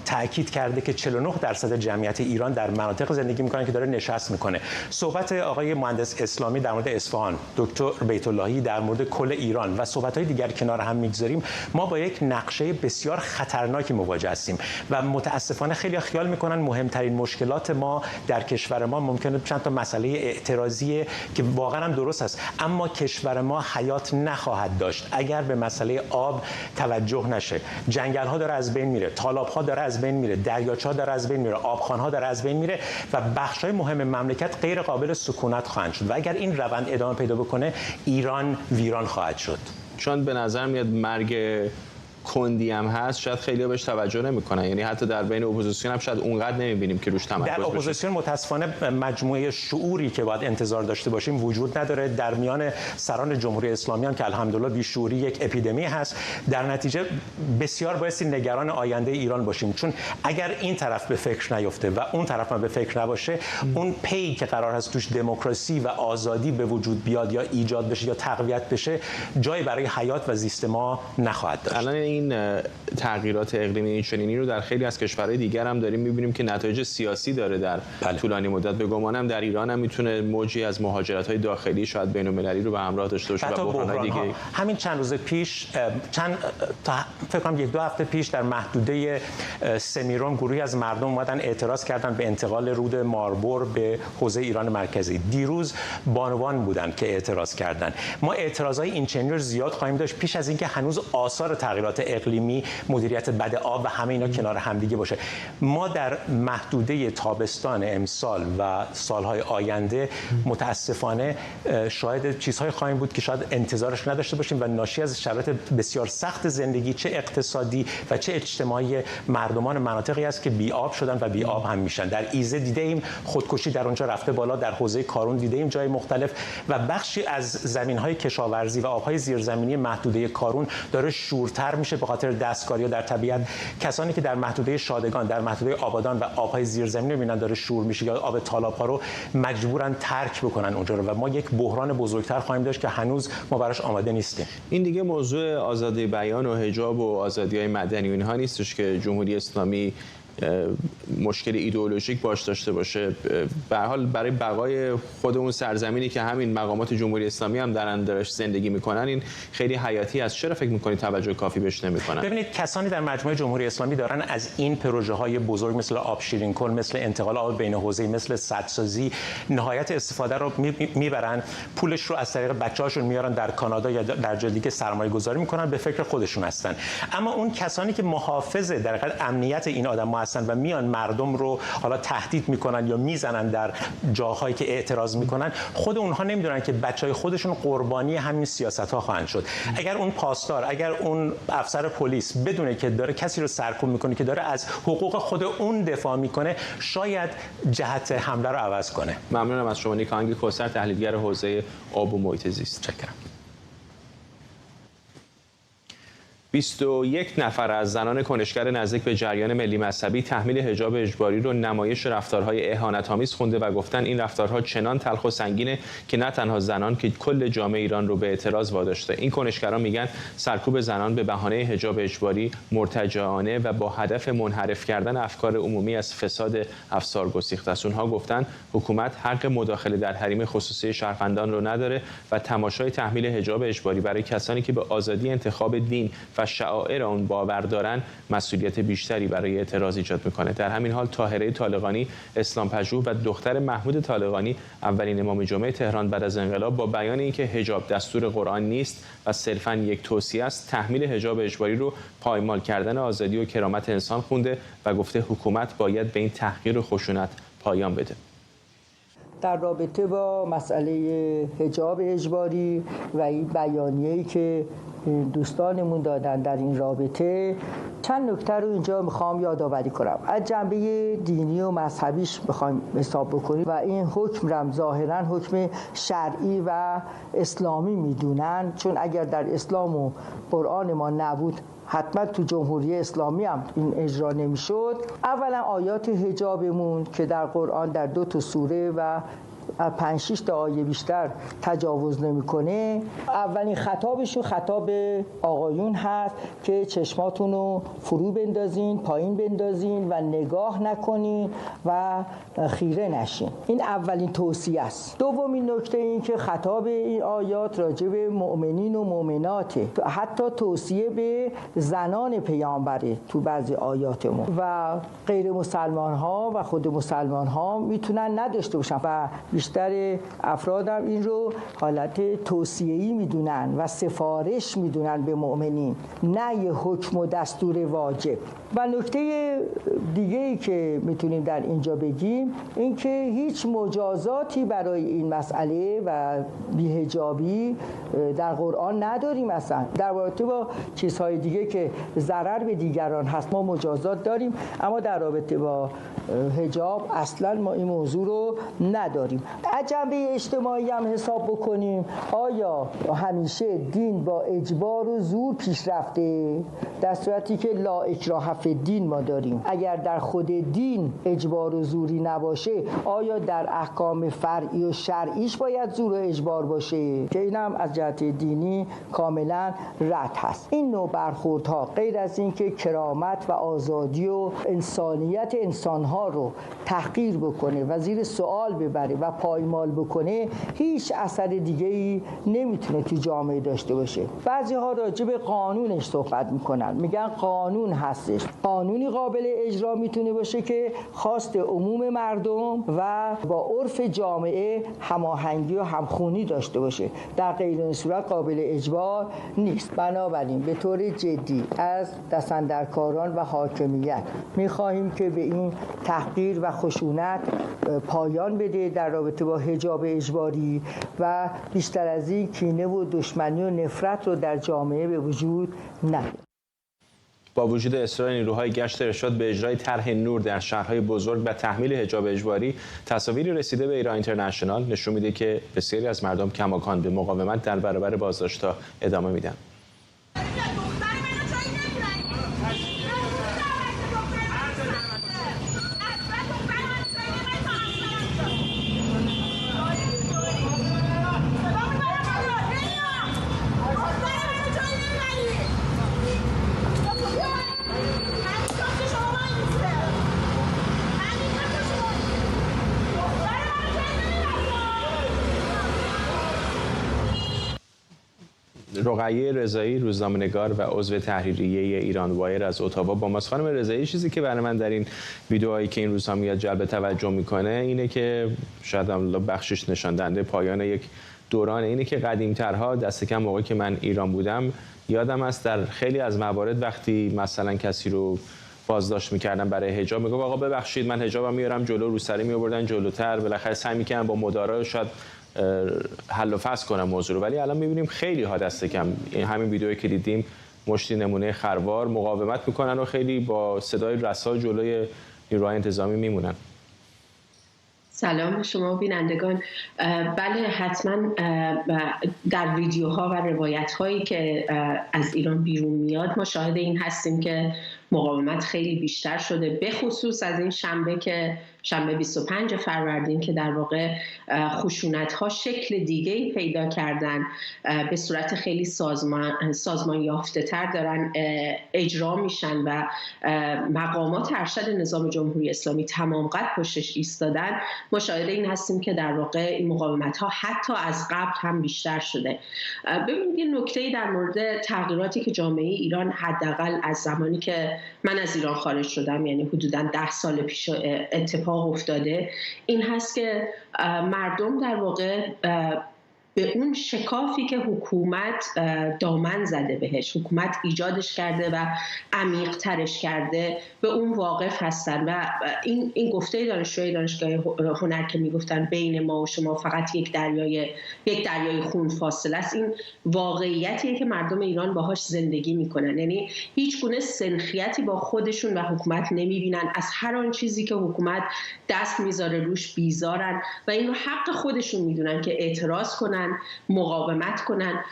تاکید کرده که 49% جمعیت ایران در مناطق زندگی میکنن که داره نشست میکنه. صحبت آقای مهندس اسلامی در مورد اصفهان، دکتر بیت‌اللهی در مورد کل ایران و صحبت‌های دیگر کنار هم میگذاریم، ما با یک نقشه بسیار خطرناکی مواجه هستیم و متاسفانه خیلی خیال میکنن مهمترین مشکلات ما در کشور ما ممکنه چند تا مسئله اعتراضیه که واقعا هم درست است، اما کشور ما حیات نخواهد داشت اگر به مسئله آب توجه نشه. جنگل‌ها داره از بین میره، تالاب‌ها داره از بین میره، دریاچه‌ها داره از بین میره، آبخوان‌ها داره از بین میره و بخش‌های مهم مملکت غیر قابل سکونت خواهند شد و اگر این روند ادامه پیدا بکنه ایران ویران خواهد شد. چون به نظر میاد مرگ کندی هم هست، شاید خیلی بهش توجه نمیکنن، یعنی حتی در بین اپوزیسیون هم شاید اونقدر نمیبینیم که روش تمرکز بشه. در اپوزیسیون متاسفانه مجموعه شعوری که باید انتظار داشته باشیم وجود نداره. در میان سران جمهوری اسلامی هم که الحمدلله بیشعوری یک اپیدمی هست، در نتیجه بسیار بایستی نگران آینده ایران باشیم، چون اگر این طرف به فکر نیفته و اون طرف هم به فکر نباشه، اون پی که قرار هست توش دموکراسی و آزادی به وجود بیاد یا ایجاد بشه یا تقویت بشه، جایی برای حیات و زیست ما نخواهد داشت. این تغییرات اقلیمی این چنینی رو در خیلی از کشورهای دیگر هم داریم می‌بینیم که نتایج سیاسی داره در طولانی مدت. به گمانم در ایران هم میتونه موجی از مهاجرت‌های داخلی شاید بین‌المللی رو به همراه داشته باشه و بحران‌های دیگه. همین چند روز پیش فکر کنم 1-2 هفته پیش در محدوده سمیرون گروهی از مردم اومدن اعتراض کردن به انتقال رود ماربور به حوزه ایران مرکزی. دیروز بانوان بودن که اعتراض کردن. ما اعتراضای این چنین رو زیاد خواهیم داشت پیش از اینکه هنوز آثار تغییرات اقلیمی، مدیریت بد آب و همه اینا کنار همدیگه باشه. ما در محدوده تابستان امسال و سالهای آینده متاسفانه شاهد چیزهای خواهیم بود که شاید انتظارش نداشته باشیم و ناشی از شرایط بسیار سخت زندگی، چه اقتصادی و چه اجتماعی مردمان مناطقی است که بی آب شدن و بی آب هم میشن. در ایزه دیدیم خودکشی در اونجا رفته بالا، در حوزه کارون دیدیم جای مختلف و بخشی از زمین‌های کشاورزی و آب‌های زیرزمینی محدوده کارون داره شورتر میشه به خاطر دستکاری‌ها در طبیعت. کسانی که در محدوده شادگان، در محدوده آبادان و آب‌های زیرزمینی می‌بینن داره شور میشه یا آب تالاب‌ها رو مجبورن ترک بکنن اونجا رو و ما یک بحران بزرگتر خواهیم داشت که هنوز ما براش آماده نیستیم. این دیگه موضوع آزادی بیان و حجاب و آزادی‌های مدنی و اینها نیستش که جمهوری اسلامی مشکل ایدئولوژیک باش داشته باشه. به هر حال برای بقای خود اون سرزمینی که همین مقامات جمهوری اسلامی هم درش زندگی میکنن این خیلی حیاتی است. چرا فکر میکنید توجه کافی بهش نمیکنن؟ ببینید کسانی در مجموعه جمهوری اسلامی دارن از این پروژه های بزرگ مثل آب شیرین کن، مثل انتقال آب بین حوزه‌ای، مثل سدسازی نهایت استفاده رو میبرن، پولش رو از طریق بچه‌هاشون میارن در کانادا یا در جای دیگه سرمایه‌گذاری میکنن، به فکر خودشون هستن. اما اون کسانی که محافظ در حقیقت امنیت این آدم‌ها هستن و میان مردم رو حالا تهدید میکنن یا میزنن در جاهایی که اعتراض میکنن، خود اونها نمیدونن که بچهای خودشون قربانی همین سیاست‌ها خواهند شد. اگر اون پاسدار، اگر اون افسر پلیس بدونه که داره کسی رو سرکوب میکنه که داره از حقوق خود اون دفاع میکنه، شاید جهت حمله رو عوض کنه. ممنونم از شما نیک آهنگی کوثر، تحلیلگر حوزه آب و محیط زیست. متشکرم. 21 نفر از زنان کنشگر نزدیک به جریان ملی مذهبی تحمیل حجاب اجباری رو نمایش رفتارهای اهانت‌آمیز خونده و گفتن این رفتارها چنان تلخ و سنگینه که نه تنها زنان که کل جامعه ایران رو به اعتراض واداشته. این کنشگران میگن سرکوب زنان به بهانه حجاب اجباری مرتجعانه و با هدف منحرف کردن افکار عمومی از فساد افسار گسیخته است. اونها گفتن حکومت حق مداخله در حریم خصوصی شهروندان رو نداره و تماشای تحمیل حجاب اجباری برای کسانی که به آزادی انتخاب دین و شعائر آن باور دارن مسئولیت بیشتری برای اعتراض ایجاد میکنه. در همین حال طاهره طالقانی اسلام پژوه و دختر محمود طالقانی اولین امام جمعه تهران بعد از انقلاب با بیان اینکه حجاب دستور قرآن نیست و صرفاً یک توصیه است، تحمیل حجاب اجباری رو پایمال کردن آزادی و کرامت انسان خونده و گفته حکومت باید به این تحقیر و خشونت پایان بده. در رابطه با مسئله حجاب اجباری و این بیانیه‌ای که دوستانمون دادن در این رابطه، چند نکته رو اینجا میخوام یادآوری کنم. از جنبه دینی و مذهبیش بخوایم حساب بکنیم و این حکم رو ظاهراً حکم شرعی و اسلامی میدونن، چون اگر در اسلام و قرآن ما نبود حتما تو جمهوری اسلامی هم این اجرا نمیشد. اولا آیات حجابمون که در قرآن در 2 سوره و 5-6 تا آیه بیشتر تجاوز نمیکنه. اولین خطابشون خطاب آقایون هست که چشماتون رو فرو بندازین، پایین بندازین و نگاه نکنین و خیره نشین. این اولین توصیه است. دومین نکته این که خطاب این آیات راجع به مؤمنین و مؤمناته، حتی توصیه به زنان پیامبره تو بعضی آیاتمون و غیر مسلمان ها و خود مسلمان ها میتونن نداشته باشن و بیشتر افراد هم این رو حالت توصیه‌ای میدونن و سفارش میدونن به مؤمنین، نه یه حکم و دستور واجب. و نکته دیگه‌ای که میتونیم در اینجا بگیم این که هیچ مجازاتی برای این مسئله و بی‌حجابی در قرآن نداریم. اصلا در رابطه با چیزهای دیگه که ضرر به دیگران هست ما مجازات داریم، اما در رابطه با حجاب اصلا ما این موضوع رو نداریم. از جنبه اجتماعی هم حساب بکنیم، آیا همیشه دین با اجبار و زور پیش رفته؟ در صورتی که لا اکراه فی الدین ما داریم. اگر در خود دین اجبار و زوری نباشه، آیا در احکام فرعی و شرعیش باید زور و اجبار باشه؟ که این هم از جهت دینی کاملا رد هست. این نوع برخوردها غیر از این که کرامت و آزادی و انسانیت انسانها رو تحقیر بکنه و زیر سوال ببره و پایمال بکنه، هیچ اثر دیگه‌ای نمیتونه تو جامعه داشته باشه. بعضی‌ها راجع به قانونش صحبت میکنن، میگن قانون هستش. قانونی قابل اجرا میتونه باشه که خواست عموم مردم و با عرف جامعه هماهنگی و همخوانی داشته باشه. در غیر این صورت قابل اجبار نیست. بنابراین به طور جدی از دستاندرکاران و حاکمیت میخواهیم که به این تحقیر و خشونت پایان بده در رابطه با حجاب اجباری و بیشتر از این کینه و دشمنی و نفرت رو در جامعه به وجود نیاره. با وجود اصرار نیروهای گشت ارشاد به اجرای طرح نور در شهرهای بزرگ و تحمیل حجاب اجباری، تصاویری رسیده به ایران اینترنشنال نشون میده که بسیاری از مردم کماکان به مقاومت در برابر بازداشت‌ها ادامه میدن. رقیه رضایی، روزنامه‌نگار و عضو تحریریه ایران وایر از اتاوا با ماست. خانم رضایی، چیزی که برای من در این ویدیوهایی که این روزها میاد جلب توجه میکنه اینه که شاید هم بخشش نشان دهنده پایان یک دوران اینه که قدیم‌ترها، دست کم موقعی که من ایران بودم یادم است در خیلی از موارد وقتی مثلا کسی رو بازداشت میکردن برای حجاب، میگفت آقا ببخشید من حجابم میارم جلو، روسری میآوردن جلوتر، بالاخره سعی میکردن با مدارا شاید حل و فصل کنم موضوع رو. ولی الان میبینیم خیلی ها دست کم، این همین ویدیویی که دیدیم مشتی نمونه خروار مقاومت میکنن و خیلی با صدای رسا جلوی نیروهای انتظامی میمونن. سلام شما بینندگان. بله حتما در ویدیوها و روایت هایی که از ایران بیرون میاد ما شاهد این هستیم که مقاومت خیلی بیشتر شده، به خصوص از این شنبه که شنبه 25 فروردین که در واقع خشونت ها شکل دیگه‌ای پیدا کردن، به صورت خیلی سازمان یافته تر دارن اجرا میشن و مقامات ارشد نظام جمهوری اسلامی تمام قد پشتش ایستادن. ما شاهد این هستیم که در واقع این مقاومت ها حتی از قبل هم بیشتر شده. ببینید یه نکته‌ای در مورد تغییراتی که جامعه ایران حداقل از زمانی که من از ایران خارج شدم، یعنی حدوداً 10 سال پیش اتفاق افتاده، این هست که مردم در واقع به اون شکافی که حکومت دامن زده بهش، حکومت ایجادش کرده و عمیق‌ترش کرده، به اون واقف هستن. و این گفته دانشجوی دانشگاه هنر که میگفتن بین ما و شما فقط یک دریای خون فاصله است، این واقعیتیه که مردم ایران باهاش زندگی میکنن. یعنی هیچ گونه سنخیتی با خودشون و حکومت نمیبینن، از هر آن چیزی که حکومت دست میذاره روش بیزارن و این رو حق خودشون میدونن که اعتراض کنن، مقاومت کنن.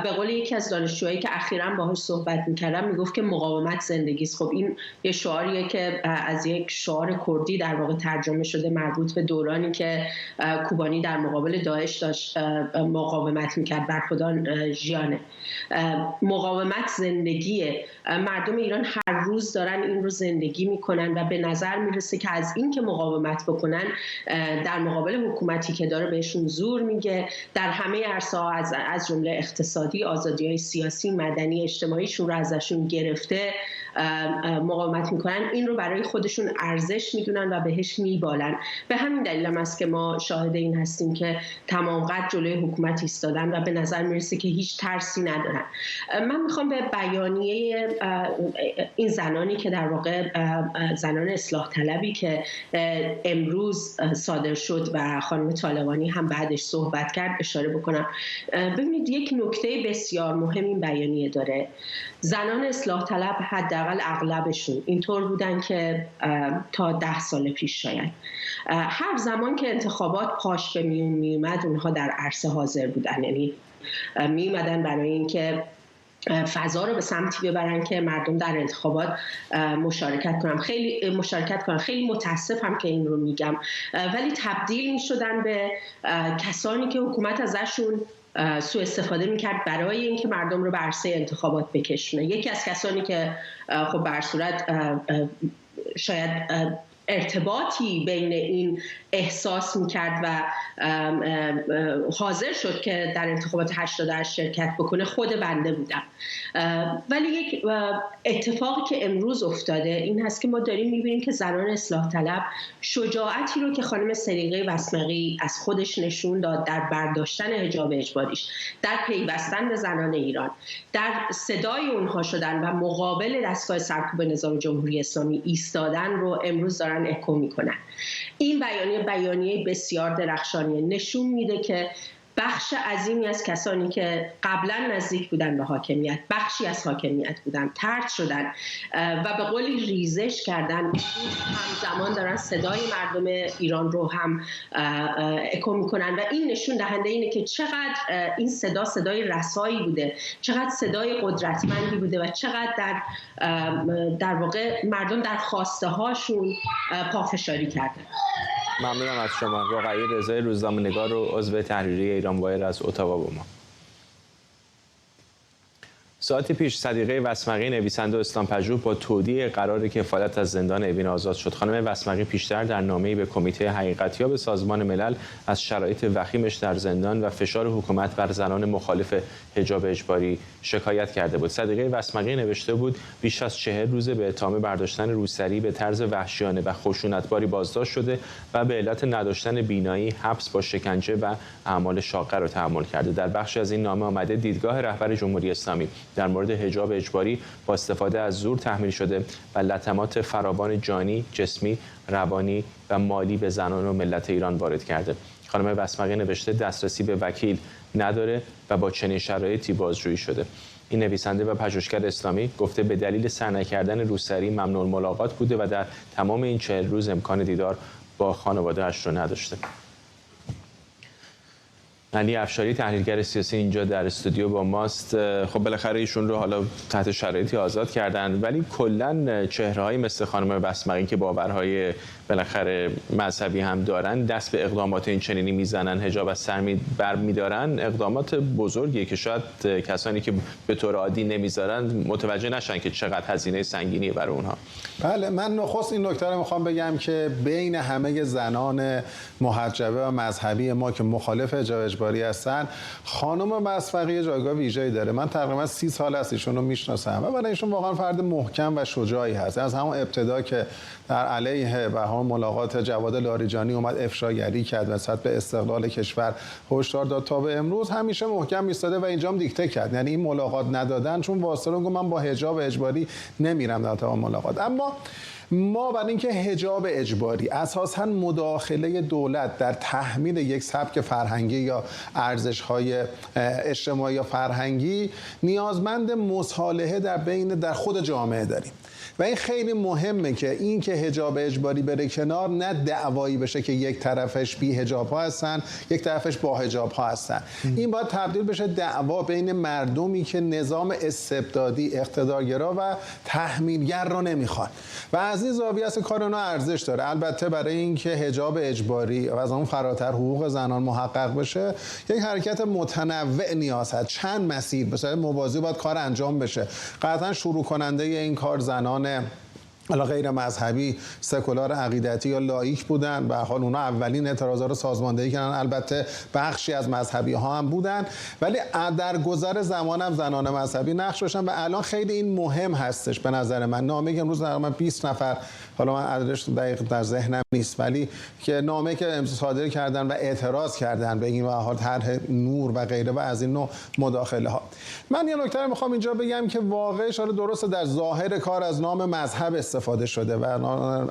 به قول یکی از دانشجوهایی که اخیراً باهاش صحبت میکردم میگفت که مقاومت زندگی است. خب این یه شعاریه که از یک شعار کردی در واقع ترجمه شده، مربوط به دورانی که کوبانی در مقابل داعش داشت مقاومت میکرد، برخودان ژیانه. مقاومت زندگیه. مردم ایران هر روز دارن این رو زندگی میکنن و به نظر میرسه که از این که مقاومت بکنن در مقابل حکومتی که داره بهشون زور میگه، در همه عرصه‌ها از جمله اقتصادی، آزادی‌های سیاسی، مدنی، اجتماعیشون رو ازشون گرفته مقاومت میکنن، این رو برای خودشون ارزش میدونن و بهش میبالن. به همین دلیل هم است که ما شاهد این هستیم که تمام قد جلوی حکومت ایستادن و به نظر میرسه که هیچ ترسی ندارن. من میخوام به بیانیه این زنانی که در واقع زنان اصلاح طلبی که امروز صادر شد و خانم طالقانی هم بعدش صحبت کرد اشاره بکنم. ببینید یک نکته بسیار مهم این بیانیه داره. زنان اصلاح طلب حداقل اغلبشون اینطور بودن که تا 10 سال پیش شاید هر زمان که انتخابات پاش به میون میومد اونها در عرصه حاضر بودن، یعنی میومدن برای اینکه فضا رو به سمتی ببرن که مردم در انتخابات مشارکت کنن. خیلی متاسفم که این رو میگم، ولی تبدیل میشدن به کسانی که حکومت ازشون سوء استفاده میکرد برای اینکه مردم رو به عرصه انتخابات بکشونه. یکی از کسانی که خب به هر صورت شاید ارتباطی بین این احساس میکرد و حاضر شد که در انتخابات 88 شرکت بکنه خود بنده بودم. ولی یک اتفاقی که امروز افتاده این هست که ما داریم میبینیم که زنان اصلاح طلب شجاعتی رو که خانم سلیقه وسمقی از خودش نشون داد در برداشتن حجاب اجباریش، در پیوستن به زنان ایران، در صدای اونها شدن و مقابل دستگاه سرکوب نظام جمهوری اسلامی ایستادن رو امروز دارن اکو میکنن. این بیانیه بسیار درخشانیه، نشون میده که بخش عظیمی از کسانی که قبلا نزدیک بودن به حاکمیت، بخشی از حاکمیت بودن، طرد شدن و به قولی ریزش کردن، همزمان دارن صدای مردم ایران رو هم اکو میکنن و این نشون دهنده اینه که چقدر این صدای رسایی بوده، چقدر صدای قدرتمندی بوده و چقدر در واقع مردم در خواسته هاشون پافشاری کردن. ممنونم از شما. رقیه رضایی، روزنامه‌نگار و عضو تحریریه ایران وایر از اتاوا با ما. ساعتی پیش صدیقه وسمقی نویسنده و اسلام‌پژوه با تودیع قرار کفالت از زندان اوین آزاد شد. خانم وسمقی پیشتر در نامه‌ای به کمیته حقیقتیاب سازمان ملل از شرایط وخیمش در زندان و فشار حکومت بر زنان مخالف حجاب اجباری شکایت کرده بود. صدیقه وسمقی نوشته بود بیش از 40 روزه به اتهام برداشتن روسری به طرز وحشیانه و خشونتباری بازداشت شده و به علت نداشتن بینایی حبس با شکنجه و اعمال شاقه را تحمل کرده. در بخشی از این نامه آمده دیدگاه رهبر جمهوری اسلامی در مورد حجاب اجباری با استفاده از زور تحمیل شده و لطمات فراوان جانی، جسمی، روانی و مالی به زنان و ملت ایران وارد کرده. خانم وسمقی نوشته دسترسی به وکیل نداره و با چنین شرایطی بازجویی شده. این نویسنده و پژوهشگر اسلامی گفته به دلیل سر نکردن روسری ممنوع ملاقات بوده و در تمام این 40 روز امکان دیدار با خانواده‌اش رو نداشته. علی افشاری تحلیلگر سیاسی اینجا در استودیو با ماست. خب بالاخره ایشون رو حالا تحت شرایطی آزاد کردن، ولی کلا چهره‌هایی مثل خانم وسمقی که باورهای بالاخره مذهبی هم دارن دست به اقدامات این چنینی میزنن، حجاب از سر برمی‌دارن، اقدامات بزرگیه که شاید کسانی که به طور عادی نمیذارن متوجه نشن که چقدر هزینه سنگینیه برای اونها. بله، من نخست این نکته رو میخوام بگم که بین همه زنان محجبه و مذهبی ما که مخالف حجاب اجباری هستن، خانم مصفقی جایگاه ویژه‌ای داره. من تقریبا 30 سال است ایشون رو میشناسم و برای ایشون واقعا فرد محکم و شجاعی هست. از همون ابتدا که در علیه به هم ملاقات جواد لاریجانی اومد افشاگری کرد نسبت به استقلال کشور هشدار داد تا به امروز همیشه محکم ایستاده و اینجام دیکته کرد. یعنی این ملاقات ندادن چون واسه رو من با حجاب اجباری نمیرم در تا ملاقات. اما ما برای اینکه حجاب اجباری اساساً مداخله دولت در تحمیل یک سبک فرهنگی یا ارزش‌های اجتماعی یا فرهنگی نیازمند مصالحه در خود جامعه داریم و این خیلی مهمه که این که حجاب اجباری بره کنار نه دعوایی بشه که یک طرفش بی حجاب ها هستن یک طرفش با حجاب ها هستن. این باید تبدیل بشه دعوا بین مردمی که نظام استبدادی اقتدارگرا و تحمیلگر رو نمیخوان و از این زاویه است کار اونا ارزش داره. البته برای اینکه حجاب اجباری و از اون فراتر حقوق زنان محقق بشه یک حرکت متنوع نیاز هست. چند مسیر مثلا موازی باید کار انجام بشه. قطعا شروع کننده این کار زنان حالا غیر مذهبی، سکولار عقیدتی یا لاییک بودن. به حال اونا اولین اعتراضات رو سازماندهی کردن. البته بخشی از مذهبی ها هم بودن ولی در گذر زمان هم زنان مذهبی نقش داشتن و الان خیلی این مهم هستش به نظر من. نامه که امروز تقریبا 20 نفر، حالا من عددش دقیق در ذهنم نیست، ولی که نامه که امروز صادر کردن و اعتراض کردن به این حال طرح نور و غیره و از این نوع مداخله ها. من یه نکته میخوام اینجا بگم که واقعش حالا درسته در ظاهر کار از نام مذهب استفاده شده و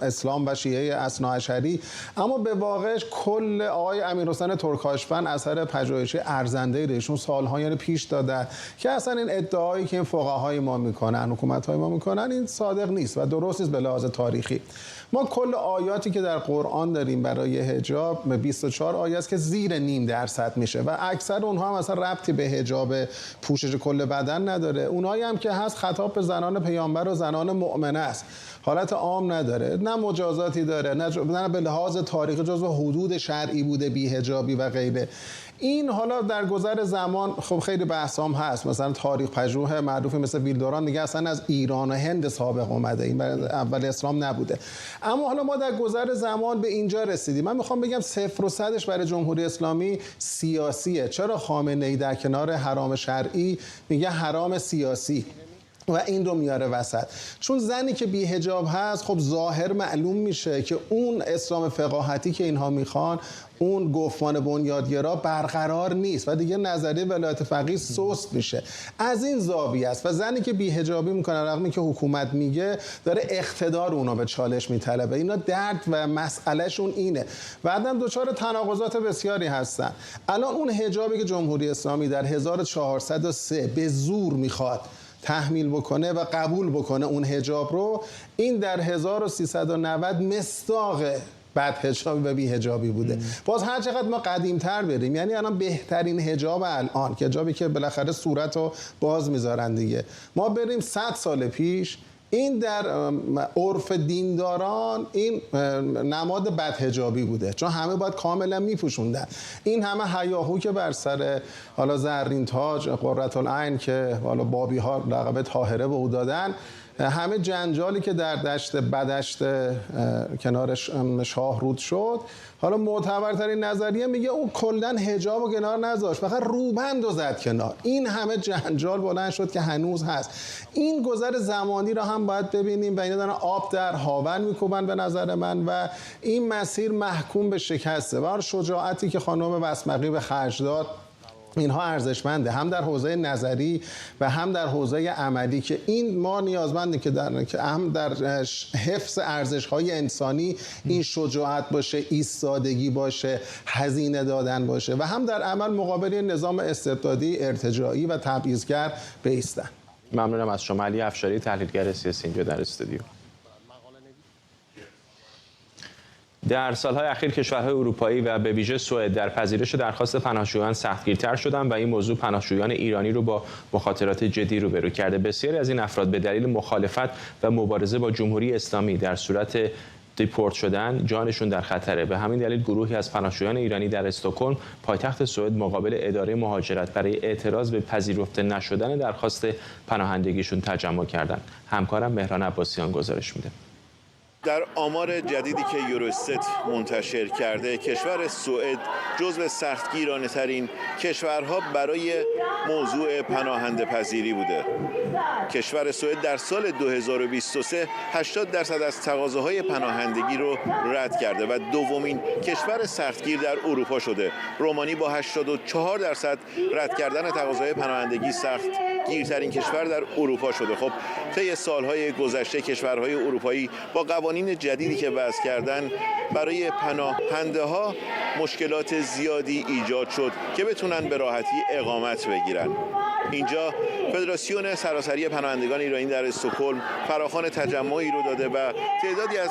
اسلام و شیعه اثناعشری، اما به واقعش کل آقای امیرحسین ترکاشفن اثر پژوهشی ارزنده ایشون سال‌های پیش دادن که اصلا این ادعایی که این فقهای ما میکنن، حکومت‌های ما میکنن، این صادق نیست و درست نیست به لحاظ تاریخی. ما کل آیاتی که در قرآن داریم برای حجاب 24 آیه است که زیر 0.5% میشه و اکثر اونها هم اصلا ربطی به حجاب پوشش کل بدن نداره. اونایی هم که هست خطاب به زنان پیامبر و زنان مؤمنه است، حالت عام نداره، نه مجازاتی داره، نه به لحاظ تاریخی جزو حدود شرعی بوده بی حجابی و غیره. این حالا در گذر زمان خب خیلی بحثام هست، مثلا تاریخ پژوه معروفی مثل ویلدوران دیگه اصلا از ایران و هند سابق اومده، این اول اسلام نبوده. اما حالا ما در گذر زمان به اینجا رسیدیم. من میخوام بگم 0 و 100ش برای جمهوری اسلامی سیاسیه. چرا خامنه‌ای در کنار حرام شرعی میگه حرام سیاسی و این رو میاره وسط؟ چون زنی که بی حجاب هست خب ظاهر معلوم میشه که اون اسلام فقاهتی که اینها میخوان، اون گفتمان بنیادگرا برقرار نیست و دیگه نظریه ولایت فقیه سست میشه. از این زاویه است و زنی که بی حجابی میکنه رغم اینکه حکومت میگه داره اقتدار اونا به چالش میطلبه. اینا درد و مسئلهشون اینه. بعدم دچار تناقضات بسیاری هستن. الان اون حجابی که جمهوری اسلامی در 1403 به زور میخواد تحمیل بکنه و قبول بکنه اون حجاب رو، این در 1390 مصداق بعد حجابی و بی حجابی بوده. باز هر چقدر ما قدیم‌تر بریم، یعنی الان بهترین حجاب الان که حجابی که بالاخره صورت رو باز میذارن دیگه، ما بریم 100 سال پیش، این در عرف دینداران این نماد بدحجابی بوده، چون همه باید کاملا میپوشوندن. این همه هیاهو که بر سر حالا زرین تاج قرةالعین که حالا بابی ها لقب طاهره به او دادن، همه جنجالی که در دشت بدشت کنار شاهرود شد، حالا معتبرترین نظریه میگه اون کلا حجاب و کنار نذاشت، فقط روبند رو زد کنار. این همه جنجال بلند شد که هنوز هست. این گذر زمانی رو هم باید ببینیم و اینا دارن آب در هاون میکوبن به نظر من و این مسیر محکوم به شکسته. و شجاعتی که خانم مصفقی به خرج داد اینها ارزشمنده، هم در حوزه نظری و هم در حوزه عملی، که این ما نیازمنده که هم در حفظ ارزش‌های انسانی این شجاعت باشه، ایستادگی باشه، هزینه دادن باشه و هم در عمل مقابل نظام استبدادی ارتجاعی و تبعیضگر بایستن. ممنونم از شما علی افشاری، تحلیلگر سیاسی اینجا در استودیو. در سالهای اخیر کشورهای اروپایی و به ویژه سوئد در پذیرش درخواست پناهجویان سختگیرتر شدند و این موضوع پناهجویان ایرانی رو با مخاطرات جدی روبرو کرده. بسیاری از این افراد به دلیل مخالفت و مبارزه با جمهوری اسلامی در صورت دیپورت شدن جانشون در خطره. به همین دلیل گروهی از پناهجویان ایرانی در استکهلم پایتخت سوئد مقابل اداره مهاجرت برای اعتراض به پذیرفته نشدن درخواست پناهندگیشون تجمع کردند. همکارم مهران عباسیان گزارش میده. در آمار جدیدی که یوروستات منتشر کرده، کشور سوئد جزو سختگیرانه‌ترین کشورها برای موضوع پناهنده پذیری بوده. کشور سوئد در سال 2023 80% از تقاضاهای پناهندگی رو رد کرده و دومین کشور سختگیر در اروپا شده. رومانی با 84% رد کردن تقاضای پناهندگی سخت گیرترین کشور در اروپا شده. خب طی سالهای گذشته کشورهای اروپایی با قوانین جدیدی که وضع کردن برای پناهنده ها مشکلات زیادی ایجاد شد که بتونن به راحتی اقامت بگیرن. اینجا فدراسیون سراسری پناهندگان ایرانی در استکهلم فراخوان تجمعی رو داده و تعدادی از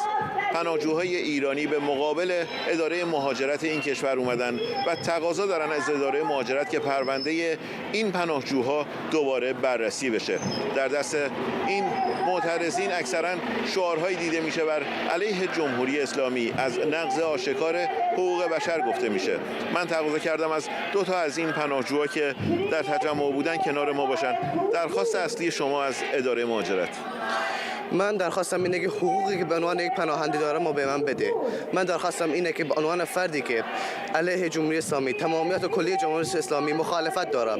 پناهجوهای ایرانی به مقابل اداره مهاجرت این کشور اومدن و تقاضا دارن از اداره مهاجرت که پرونده این پناهجوها دوباره بررسی بشه. در دست این معترضین اکثرا شعارهایی دیده میشه بر علیه جمهوری اسلامی، از نقض آشکار حقوق بشر گفته میشه. من تقاضا کردم از 2 تا از این پناهجوها که در تجمع بودن کنار ما باشن. درخواست اصلی شما از اداره مهاجرت؟ من درخواستم اینه که حقوقی که به عنوان یک پناهنده دارم و به من بده. من درخواستم اینه که به عنوان فردی که علیه جمهوری اسلامی، تمامیت و کلی جمهوری اسلامی مخالفت دارم،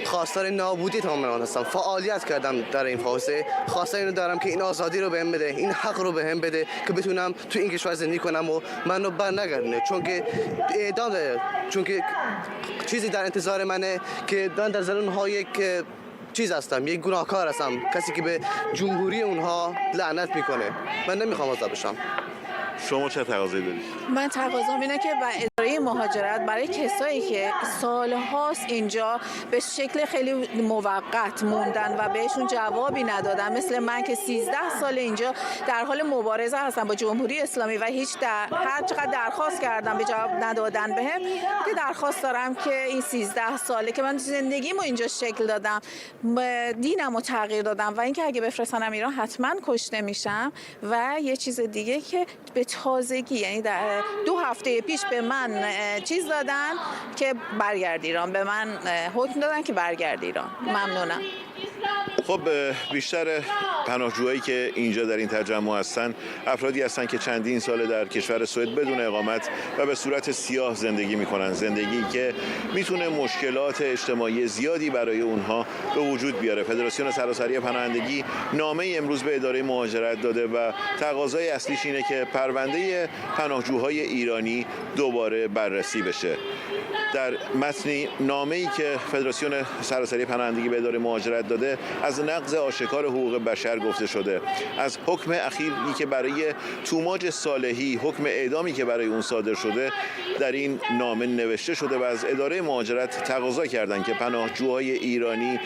خواستار نابودی تمام ایران هستم، فعالیت کردم در این حوزه، خواستم اینو دارم که این آزادی رو بهم بده، این حق رو بهم بده که بتونم تو این کشور زندگی کنم و منو برنگردونه، چون که اعدام داره، چون که چیزی در انتظار منه که من در زندان ها یک چیز هستم، یک گناهکار هستم، کسی که به جمهوری اونها لعنت میکنه. من نمیخوام آزاد بشم. شما چه تقاضایی دارید؟ من تقاضام اینه که با اداره مهاجرت برای کسایی که سالهاست اینجا به شکل خیلی موقت موندن و بهشون جوابی ندادن، مثل من که 13 سال اینجا در حال مبارزه هستم با جمهوری اسلامی و هر چقدر درخواست کردم به جواب ندادن بهم، که درخواست دارم که این 13 ساله که من زندگیمو اینجا شکل دادم، دینمو تغییر دادم و اینکه اگه بفرستنم ایران حتما کشته میشم. و یه چیز دیگه که به تازگی، یعنی در 2 هفته پیش به من چیز دادن که برگردی ایران، به من حکم دادن که برگردی ایران. ممنونم. خب بیشتر پناهجوهایی که اینجا در این تجمع هستن افرادی هستن که چندین سال در کشور سوئد بدون اقامت و به صورت سیاه زندگی میکنن، زندگی که میتونه مشکلات اجتماعی زیادی برای اونها به وجود بیاره. فدراسیون سراسری پناهندگی نامه امروز به اداره مهاجرت داده و تقاضای اصلیش اینه که پرونده پناهجوهای ایرانی دوباره بررسی بشه. در متن نامه‌ای که فدراسیون سراسری پناهندگی به اداره مهاجرت داده از نقض آشکار حقوق بشر گفته شده، از حکم اخیری که برای توماج صالحی، حکم اعدامی که برای اون صادر شده در این نامه نوشته شده و از اداره مهاجرت تقاضا کردند که پناهجوهای ایرانی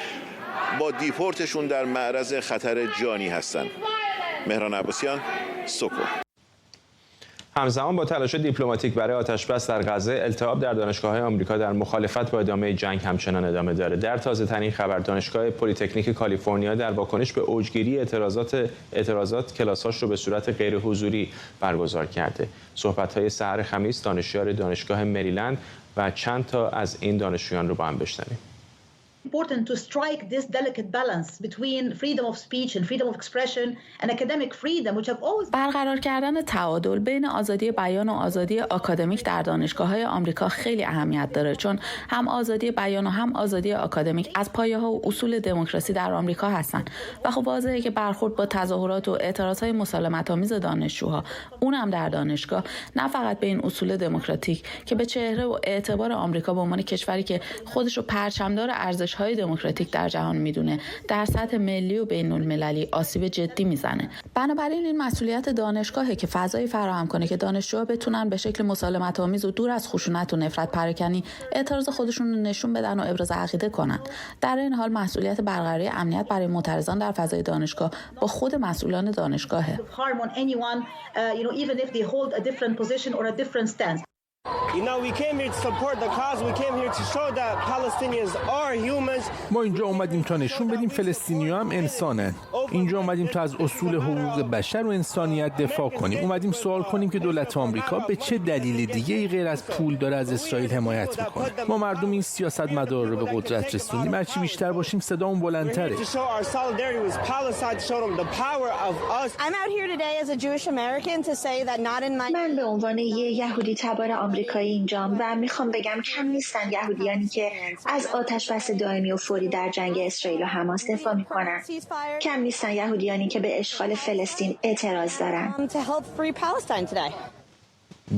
با دیپورتشون در معرض خطر جانی هستند. مهران عباسیان، سکو. همزمان با تلاش دیپلماتیک برای آتشبس در غزه، التهاب در دانشگاه‌های آمریکا در مخالفت با ادامه جنگ همچنان ادامه داره. در تازه‌ترین خبر، دانشگاه پلی‌تکنیک کالیفرنیا در واکنش به اوجگیری اعتراضات کلاس‌هاش رو به صورت غیر حضوری برگزار کرده. صحبت‌های سحر خمیس دانشیار دانشگاه مریلند و چند تا از این دانشجویان رو با هم بشنویم. important to strike this delicate balance between freedom of speech and freedom of expression and academic freedom which have always برقرار کردن تعادل بین آزادی بیان و آزادی آکادمیک در دانشگاه‌های آمریکا خیلی اهمیت داره، چون هم آزادی بیان و هم آزادی آکادمیک از پایه‌ها و اصول دموکراسی در آمریکا هستند و خب واضحه که برخورد با تظاهرات و اعتراض‌های مسالمت‌آمیز دانشجوها، اونم در دانشگاه، نه فقط به این اصول دموکراتیک که به چهره و اعتبار آمریکا به عنوان کشوری که خودش رو پرچمدار ارزش‌های دموکراتیک در جهان میدونه، در سطح ملی و بین‌المللی آسیب جدی میزنه. بنابراین این مسئولیت دانشگاهه که فضایی فراهم کنه که دانشجوها بتونن به شکل مسالمت‌آمیز و دور از خشونت و نفرت پراکنی اعتراض خودشون رو نشون بدن و ابراز عقیده کنن. در این حال مسئولیت برقراری امنیت برای معترضان در فضای دانشگاه با خود مسئولان دانشگاهه. ما اینجا اومدیم تا نشون بدیم فلسطینی‌ها هم انسانن. اینجا اومدیم تا از اصول حقوق بشر و انسانیت دفاع کنیم. اومدیم سوال کنیم که دولت آمریکا به چه دلیل دیگه‌ای غیر از پول داره از اسرائیل حمایت میکنه. ما مردم این سیاستمدار رو به قدرت رسوندیم. هرچی بیشتر باشیم صدامون بلندتره. من به عنوان یه یهودی تبار آمریکایی اینجام و میخوام بگم کم نیستن یهودیانی که از آتش بس دائمی و فوری در جنگ اسرائیل و حماس دفاع میکنن. کم نیستن یهودیانی که به اشغال فلسطین اعتراض دارن.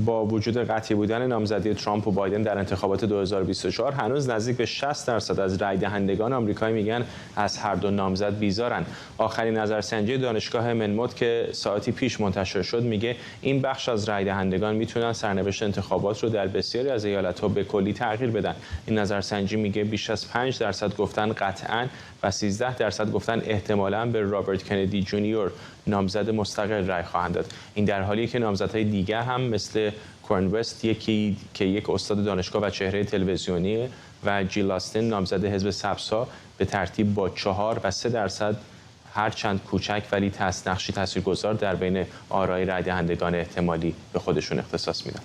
با وجود قطعی بودن نامزدی ترامپ و بایدن در انتخابات 2024 هنوز نزدیک به 60% از رای دهندگان آمریکایی میگن از هر دو نامزد بیزارن. آخرین نظرسنجی دانشگاه منموت که ساعتی پیش منتشر شد میگه این بخش از رای دهندگان میتونن سرنوشت انتخابات رو در بسیاری از ایالت‌ها به کلی تغییر بدن. این نظرسنجی میگه بیش از 5% گفتن قطعاً و 13% گفتن احتمالاً به رابرت کندی جونیور نامزد مستقل رای خواهند داد. این در حالیه که نامزدهای دیگه هم مثل کورن وست که یک استاد دانشگاه و چهره تلویزیونی و جیل لاستن نامزد حزب سبزها به ترتیب با 4 و 3% هرچند کوچک ولی نقشی تاثیرگذار در بین آرای رای دهندگان احتمالی به خودشون اختصاص میدن.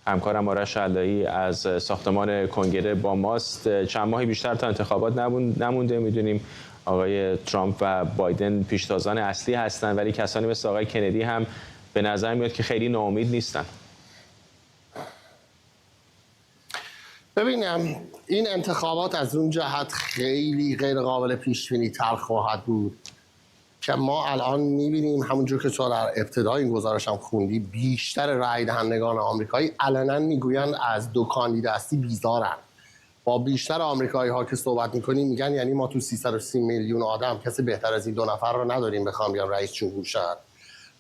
همکارم آرش علایی از ساختمان کنگره با ماست. چند ماهی بیشتر تا انتخابات نمونده. میدونیم آقای ترامپ و بایدن پیشتازان اصلی هستن ولی کسانی مثل آقای کندی هم به نظر میاد که خیلی ناامید نیستن. ببینم این انتخابات از اون جهت خیلی غیر قابل پیش بینی تر خواهد بود که ما الان میبینیم همونجور که تو در ابتدای این گزارش هم خوندی بیشتر رای دهندگان آمریکایی علنا میگویند از دو کاندیداستی بیزارن. با بیشتر آمریکایی ها که صحبت میکنیم میگن یعنی ما تو 330 میلیون آدم کسی بهتر از این دو نفر رو نداریم بخوام بیان رئیس جمهور شد.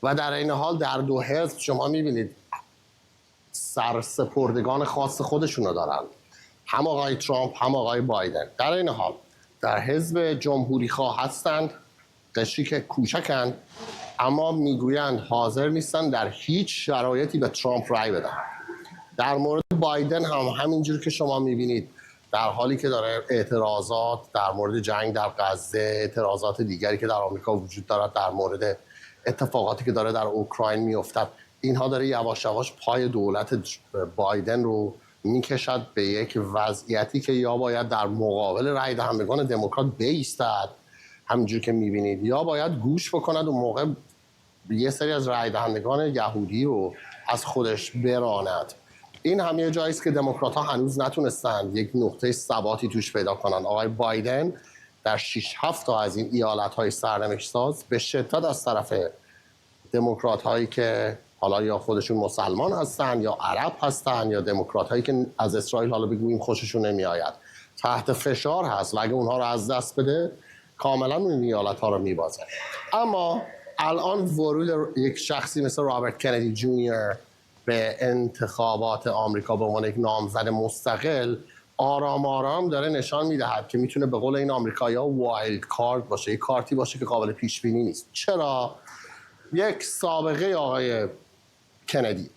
و در این حال در دو حزب شما میبینید سرسپردگان خاص خودشون رو دارن، هم آقای ترامپ هم آقای بایدن. در این حال در حزب جمهوری خواه هستند، قشری که کوچکن اما میگویند حاضر نیستن در هیچ شرایطی به ترامپ رای بدن. در مورد بایدن هم همینجور که شما میبینید در حالی که داره اعتراضات در مورد جنگ در غزه، اعتراضات دیگری که در آمریکا وجود دارد در مورد اتفاقاتی که داره در اوکراین میافتد، اینها داره یواش یواش پای دولت بایدن رو میکشد به یک وضعیتی که یا باید در مقابل رای دهندگان دموکرات بایستد همینجور که میبینید یا باید گوش بکند و موقع یه سری از رای دهندگان یهودی رو از خودش براند. این هم یه جاییست که دموکرات‌ها هنوز نتونستند یک نقطه ثباتی توش پیدا کنن. آقای بایدن در 6-7 تا از این ایالت‌های سرنوشت‌ساز به شدت از طرف دموکرات‌هایی که حالا یا خودشون مسلمان هستن یا عرب هستن یا دموکرات‌هایی که از اسرائیل حالا بگوییم خوششون نمیآید تحت فشار هست و اگه اونها رو از دست بده کاملا اون ایالت‌ها رو میبازه. اما الان ورود یک شخصی مثل رابرت کندی جونیور به انتخابات آمریکا به عنوان یک نامزد مستقل آرام آرام داره نشان میدهد که میتونه به قول این آمریکایی‌ها وایلد کارت باشه، یک کارتی باشه که قابل پیش بینی نیست. چرا؟ یک سابقه آقای کندی،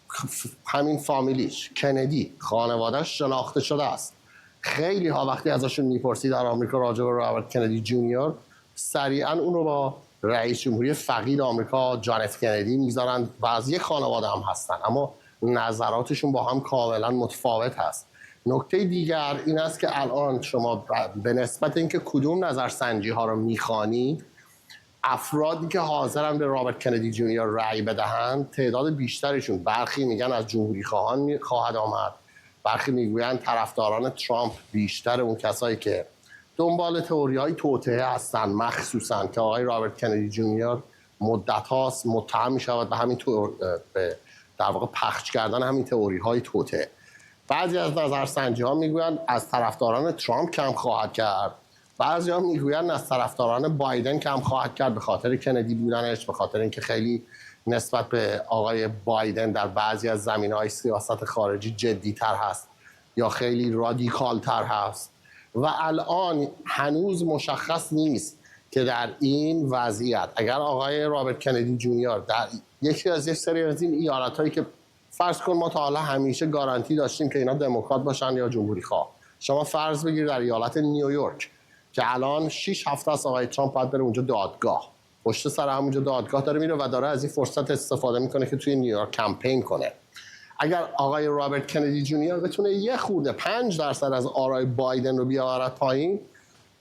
همین فامیلیش کندی، خانواده‌اش شناخته شده است. خیلی ها وقتی ازشون میپرسی در آمریکا راجع به رابرت کندی جونیور سریعا اون رو با رئیس جمهوری فقید آمریکا جان اف کندی میذارن و از یک خانواده هم هستن اما نظراتشون با هم کاملا متفاوت هست. نکته دیگر این است که الان شما به نسبت اینکه کدوم نظرسنجی ها رو میخوانی افرادی که حاضرن به رابرت کندی جونیور رأی بدهند تعداد بیشترشون، برخی میگن از جمهوری خواهان خواهد آمد، برخی میگویند طرفداران ترامپ بیشتر اون کسایی که دنبال تئوری‌های توطئه هستن، مخصوصاً که آقای رابرت کندی جونیور مدت‌هاست متهم می‌شود به همین در واقع پخش کردن همین تئوری‌های توطئه. بعضی از نظرسنجی‌ها میگویند از طرفداران ترامپ کم خواهد کرد، بعضی‌ها میگویند از طرفداران بایدن کم خواهد کرد به خاطر کندی بودنش، به خاطر اینکه خیلی نسبت به آقای بایدن در بعضی از زمینه‌های سیاست خارجی جدی‌تر هست یا خیلی رادیکال‌تر هست. و الان هنوز مشخص نیست که در این وضعیت اگر آقای رابرت کندی جونیور در یکی از یک سری از این ایالت‌هایی که فرض کن ما تا حالا همیشه گارانتی داشتیم که اینا دموکرات باشن یا جمهوری خواه. شما فرض بگیر در ایالت نیویورک که الان 6 هفته است آقای ترامپ باید بره اونجا دادگاه، پشت سر همونجا دادگاه داره میره و داره از این فرصت استفاده میکنه که توی نیویورک کمپین کنه. اگر آقای رابرت کندی جونیور بتونه یه خورده 5% از آرای بایدن رو بیاورد پایین،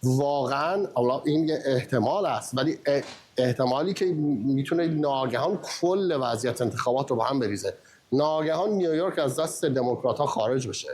واقعا این یه احتمال است، ولی احتمالی که میتونه ناگهان کل وضعیت انتخابات رو با هم بریزه، ناگهان نیویورک از دست دموکرات‌ها خارج بشه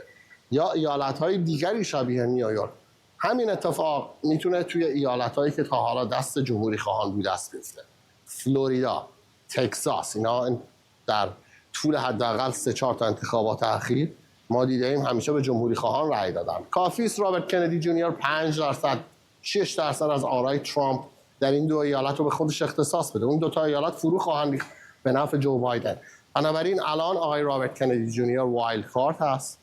یا ایالت‌های دیگری شبیه نیویورک. همین اتفاق میتونه توی ایالت‌هایی که تا حالا دست جمهوری خواهان بود دست بیفته. فلوریدا، تگزاس، اینا در طول حداقل 3-4 تا انتخابات اخیر ما دیدیم همیشه به جمهوری خواهان رأی دادن. کافی است رابرت کندی جونیور 5%، 6% از آرای ترامپ در این دو ایالت رو به خودش اختصاص بده. اون دو تا ایالت فرو خواهند ریخت به نفع جو بایدن. بنابراین الان آقای رابرت کندی جونیور وایلد کارت هست.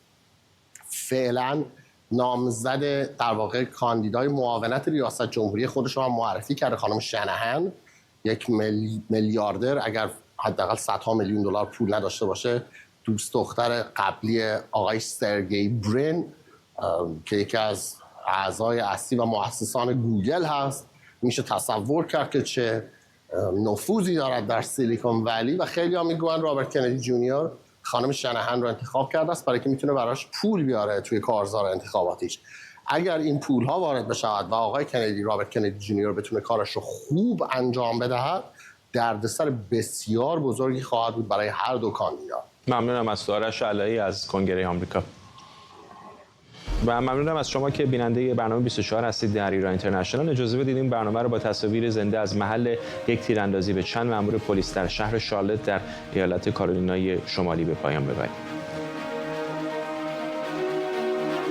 فعلا نامزد در واقع کاندیدای معاونت ریاست جمهوری خودش رو هم معرفی کرده، خانم شنهن، یک میلیاردر، اگر حداقل صدها میلیون دلار پول نداشته باشه، دوست دختر قبلی آقای سرگئی برین که یکی از اعضای اصلی و مؤسسان گوگل هست. میشه تصور کرد که چه نفوذی دارد در سیلیکون ولی و خیلی ها میگوین رابرت کندی جونیور خانم شنهن رو انتخاب کرده است برای که میتونه براش پول بیاره توی کارزار انتخاباتیش. اگر این پول ها وارد بشود و آقای رابرت کندی جونیور بتونه کارش رو خوب انجام بدهد، دردسر بسیار بزرگی خواهد بود برای هر دو کاندیدا. ممنونم از آرش علایی از کنگره آمریکا و ممنونم از شما که بیننده برنامه 24 هستید در ایران اینترنشنال. اجازه بدید این برنامه رو با تصاویر زنده از محل یک تیراندازی به چند مأمور پلیس در شهر شارلت در ایالت کارولینای شمالی به پایان ببریم.